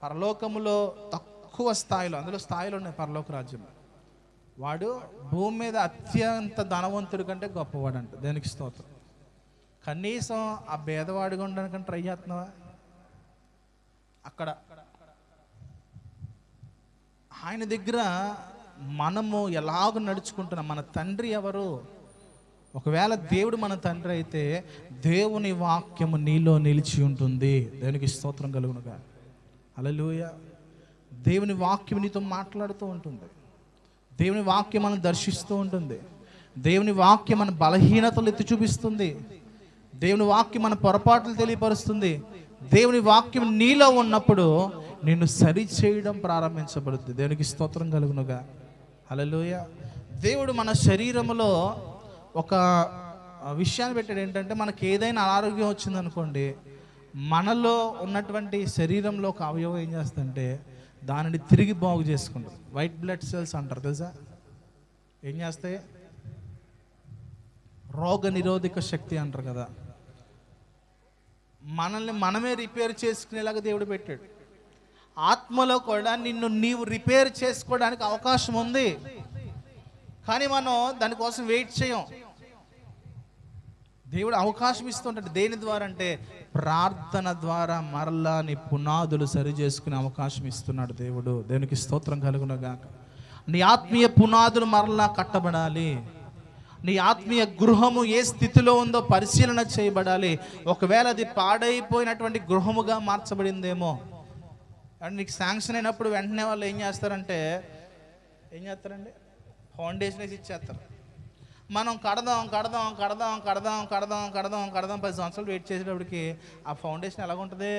పరలోకములో తక్కువ స్థాయిలో, అందులో స్థాయిలో ఉన్నాయి పరలోక రాజ్యం. వాడు భూమి మీద అత్యంత ధనవంతుడి కంటే గొప్పవాడు అంట. దేనికి స్తోత్రం. కనీసం ఆ భేదవాడిగా ఉండడానికంటే ట్రై చేస్తున్నావా? అక్కడ ఆయన దగ్గర మనము ఎలాగ నడుచుకుంటున్నాం? మన తండ్రి ఎవరు? ఒకవేళ దేవుడు మన తండ్రి అయితే దేవుని వాక్యము నీలో నిలిచి ఉంటుంది. దేవునికి స్తోత్రం కలుగునుగా. హల్లెలూయా. దేవుని వాక్యం నీతో మాట్లాడుతూ ఉంటుంది. దేవుని వాక్యం మనం దర్శిస్తూ ఉంటుంది. దేవుని వాక్యం మన బలహీనతలు ఎత్తి చూపిస్తుంది. దేవుని వాక్యం మన పొరపాట్లు తెలియపరుస్తుంది. దేవుని వాక్యం నీలో ఉన్నప్పుడు నిన్ను సరిచేయడం ప్రారంభించబడుతుంది. దేవునికి స్తోత్రం కలుగునుగా. హల్లెలూయా. దేవుడు మన శరీరములో ఒక విషయాన్ని పెట్టాడు. ఏంటంటే మనకి ఏదైనా అనారోగ్యం వచ్చిందనుకోండి, మనలో ఉన్నటువంటి శరీరంలో ఒక అవయవం ఏం చేస్తుందంటే దానిని తిరిగి బాగు చేసుకుంటుంది. వైట్ బ్లడ్ సెల్స్ అంటారు తెలుసా? ఏం చేస్తాయి? రోగ నిరోధక శక్తి అంటారు కదా. మనల్ని మనమే రిపేర్ చేసుకునేలాగా దేవుడు పెట్టాడు. ఆత్మలో కూడా నీవు రిపేర్ చేసుకోవడానికి అవకాశం ఉంది, కానీ మనం దానికోసం వెయిట్ చేయం. దేవుడు అవకాశం ఇస్తుంటాడు. దేని ద్వారా అంటే ప్రార్థన ద్వారా మరలా నీ పునాదులు సరి చేసుకునే అవకాశం ఇస్తున్నాడు దేవుడు. దేవునికి స్తోత్రం కలుగునుగాక. నీ ఆత్మీయ పునాదులు మరలా కట్టబడాలి. నీ ఆత్మీయ గృహము ఏ స్థితిలో ఉందో పరిశీలన చేయబడాలి. ఒకవేళ అది పాడైపోయినటువంటి గృహముగా మార్చబడిందేమో, అండ్ నీకు శాంక్షన్ అయినప్పుడు వెంటనే వాళ్ళు ఏం చేస్తారంటే ఫౌండేషన్ వేసి ఇచ్చేస్తారు. మనం కడదాం 10 సంవత్సరాలు వెయిట్ చేసేటప్పటికి ఆ ఫౌండేషన్ ఎలాగుంటుంది?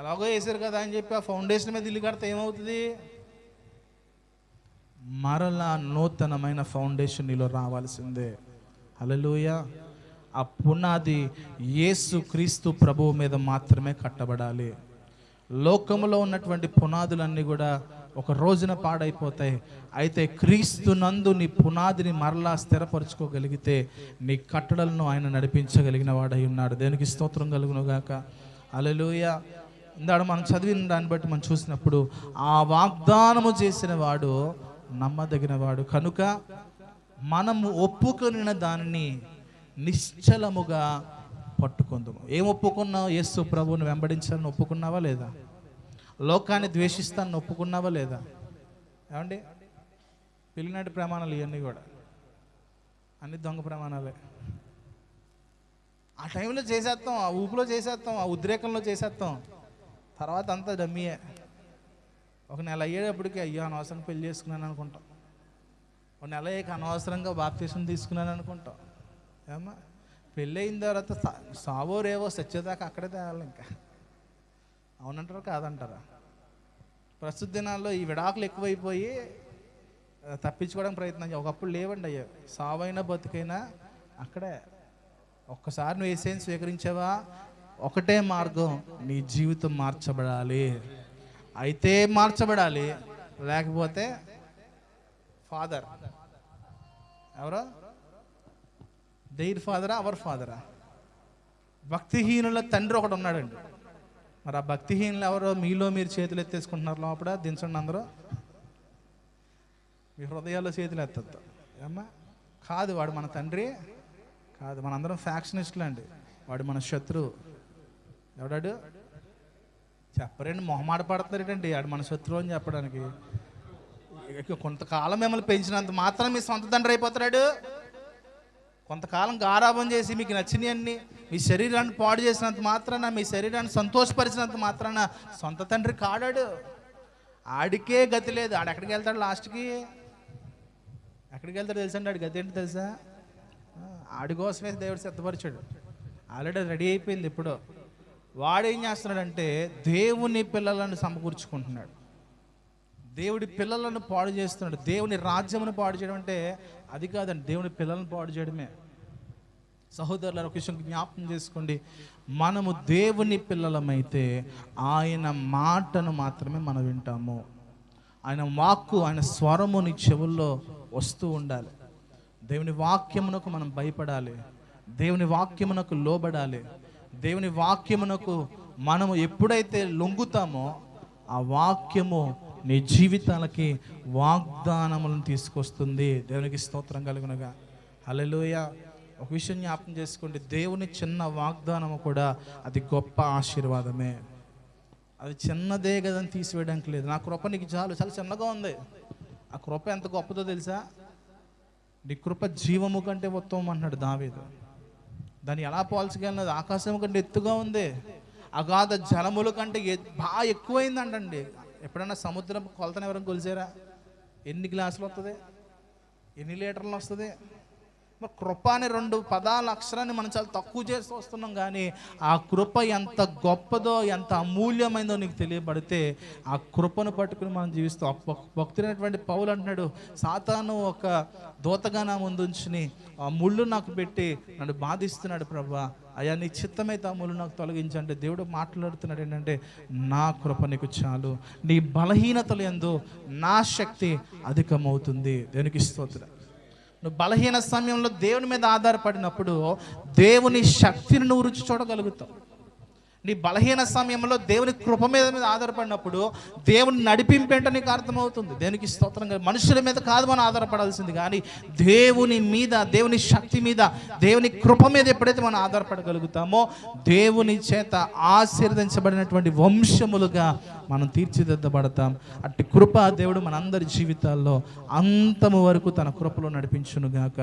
ఎలాగో వేసారు కదా అని చెప్పి ఆ ఫౌండేషన్ మీద ఇల్లు కడితే ఏమవుతుంది? మరలా నూతనమైన ఫౌండేషన్ నీలో రావాల్సిందే. హల్లెలూయా. ఆ పునాది యేసు క్రీస్తు ప్రభువు మీద మాత్రమే కట్టబడాలి. లోకములో ఉన్నటువంటి పునాదులన్నీ కూడా ఒక రోజున పాడైపోతాయి. అయితే క్రీస్తునందు నీ పునాదిని మరలా స్థిరపరచుకోగలిగితే నీ కట్టడలను ఆయన నడిపించగలిగిన వాడై ఉన్నాడు. దేనికి స్తోత్రం కలుగును గాక. హల్లెలూయా. ఇందాక మనం చదివిన దాన్ని బట్టి మనం చూసినప్పుడు ఆ వాగ్దానము చేసిన వాడు నమ్మదగిన వాడు కనుక మనము ఒప్పుకొనిన దానిని నిశ్చలముగా పట్టుకుందాము. ఏం ఒప్పుకున్నావు? యేసు ప్రభువుని వెంబడించాలని ఒప్పుకున్నావా లేదా? లోకాన్ని ద్వేషిస్తానని ఒప్పుకున్నావా లేదా? ఏమండి, పెళ్ళినాటి ప్రమాణాలు ఇవన్నీ కూడా అన్ని దొంగ ప్రమాణాలే. ఆ టైంలో చేసేస్తాం, ఆ ఊపిలో చేసేస్తాం, ఆ ఉద్రేకంలో చేసేస్తాం. తర్వాత అంతా డమ్మీయే. ఒక నెల అయ్యేటప్పటికి అయ్యో అనవసరంగా పెళ్లి చేసుకున్నాను అనుకుంటాం. ఒక నెల అయ్యాక అనవసరంగా బాప్తీసం తీసుకున్నాను అనుకుంటాం. ఏమా పెళ్ళి అయిన తర్వాత సావో రేవో సచ్చేదాకా అక్కడే తేవాలి. ఇంకా అవునంటారా కాదంటారా? ప్రస్తుత దినాల్లో ఈ విడాకులు ఎక్కువైపోయి తప్పించుకోవడానికి ప్రయత్నం. ఒకప్పుడు లేవండి అయ్యో, సావైనా బతుకైనా అక్కడే. ఒక్కసారి నువ్వు యేసుని స్వీకరించావా, ఒకటే మార్గం, నీ జీవితం మార్చబడాలి. అయితే మార్చబడాలి, లేకపోతే ఫాదర్ ఎవరో దెయిర్ ఫాదరా అవర్ ఫాదరా? భక్తిహీనుల తండ్రి ఒకడు ఉన్నాడండి. మరి ఆ భక్తిహీనులు ఎవరో మీలో మీరు చేతులు ఎత్తేసుకుంటున్నారు. లోపల దించండి అందరూ. మీ హృదయాల్లో చేతులు ఎత్తద్దు. ఏమ్మా కాదు, వాడు మన తండ్రి కాదు. మనందరం ఫ్యాక్షనిస్టులు అండి. వాడు మన శత్రువు. ఎవడాడు చెప్పరండి, మొహమాట పడుతున్నారేటండి. వాడు మన శత్రువు అని చెప్పడానికి. కొంతకాలం మిమ్మల్ని పెంచినంత మాత్రం మీ సొంత తండ్రి అయిపోతాడు. కొంతకాలం గారాబం చేసి మీకు నచ్చినవన్నీ మీ శరీరాన్ని పాడు చేసినంత మాత్రాన, మీ శరీరాన్ని సంతోషపరిచినంత మాత్రాన సొంత తండ్రి కాడాడు. ఆడికే గతి లేదు. ఆడు ఎక్కడికి వెళ్తాడు? లాస్ట్కి ఎక్కడికి వెళ్తాడు తెలుసండి? ఆడి గతి ఏంటి తెలుసా? ఆడి కోసమే దేవుడు సిద్ధపరిచాడు. ఆల్రెడీ రెడీ అయిపోయింది. ఇప్పుడు వాడేం చేస్తున్నాడంటే దేవుని పిల్లలను సమకూర్చుకుంటున్నాడు. దేవుడి పిల్లలను పాడు చేస్తున్నాడు. దేవుని రాజ్యమును పాడు చేయడం అంటే అది కాదండి, దేవుని పిల్లలను పాడు చేయడమే. సహోదరుల ఒక విషయం జ్ఞాపకం చేసుకోండి. మనము దేవుని పిల్లలమైతే ఆయన మాటను మాత్రమే మనం వింటాము. ఆయన వాక్కు, ఆయన స్వరము నీ చెవుల్లో వస్తూ ఉండాలి. దేవుని వాక్యమునకు మనం భయపడాలి. దేవుని వాక్యమునకు లోబడాలి. దేవుని వాక్యమునకు మనము ఎప్పుడైతే లొంగుతామో ఆ వాక్యము నీ జీవితాలకి వాగ్దానములను తీసుకొస్తుంది. దేవునికి స్తోత్రం కలుగునగా. హల్లెలూయా. ఒక విషయం జ్ఞాపకం చేసుకోండి, దేవుని చిన్న వాగ్దానము కూడా అది గొప్ప ఆశీర్వాదమే. అది చిన్నదే కదని తీసివేయడానికి లేదు. నా కృప నీకు చాలు, చాలా చిన్నగా ఉంది. ఆ కృప ఎంత గొప్పదో తెలుసా? నీ కృప జీవము కంటే ఉత్తమం అన్నాడు దావీదు. దాన్ని ఎలా పోల్చగలనది? ఆకాశం కంటే ఎత్తుగా ఉంది, అగాధ జలముల కంటే బాగా ఎక్కువైందంటండి. ఎప్పుడన్నా సముద్రం కొలతను ఎవరైనా కొలిసారా? ఎన్ని గ్లాసులు వస్తుంది? ఎన్ని లీటర్లు వస్తుంది? మరి కృప అనే 2 పదాల అక్షరాన్ని మనం చాలా తక్కువ చేస్తూ వస్తున్నాం. కానీ ఆ కృప ఎంత గొప్పదో, ఎంత అమూల్యమైందో నీకు తెలియబడితే ఆ కృపను పట్టుకుని మనం జీవిస్తాం. భక్తుడైనటువంటి పౌలు అంటున్నాడు, సాతాను ఒక దూతగా నా ముందు ఉంచుని ఆ ముళ్ళు నాకు పెట్టి నన్ను బాధిస్తున్నాడు ప్రభువా, అయ్యా నీ చిత్తమైతే ఆ ముళ్ళు నాకు తొలగించంటే దేవుడు మాట్లాడుతున్నాడు ఏంటంటే, నా కృప నీకు చాలు, నీ బలహీనతలు యందు నా శక్తి అధికమవుతుంది. దేనికి స్తోత్రం. నువ్వు బలహీన సమయంలో దేవుని మీద ఆధారపడినప్పుడు దేవుని శక్తిని నువ్వు రుచి చూడగలుగుతావు. నీ బలహీన సమయంలో దేవుని కృప మీద ఆధారపడినప్పుడు దేవుని నడిపింపేంట నీకు అర్థమవుతుంది. దేనికి స్తోత్రంగా. మనుషుల మీద కాదు మనం ఆధారపడాల్సింది, కానీ దేవుని మీద, దేవుని శక్తి మీద, దేవుని కృప మీద ఎప్పుడైతే మనం ఆధారపడగలుగుతామో దేవుని చేత ఆశీర్వదించబడినటువంటి వంశములుగా మనం తీర్చిదిద్దబడతాం. అట్టి కృప దేవుడు మనందరి జీవితాల్లో అంతము వరకు తన కృపలో నడిపించునుగాక.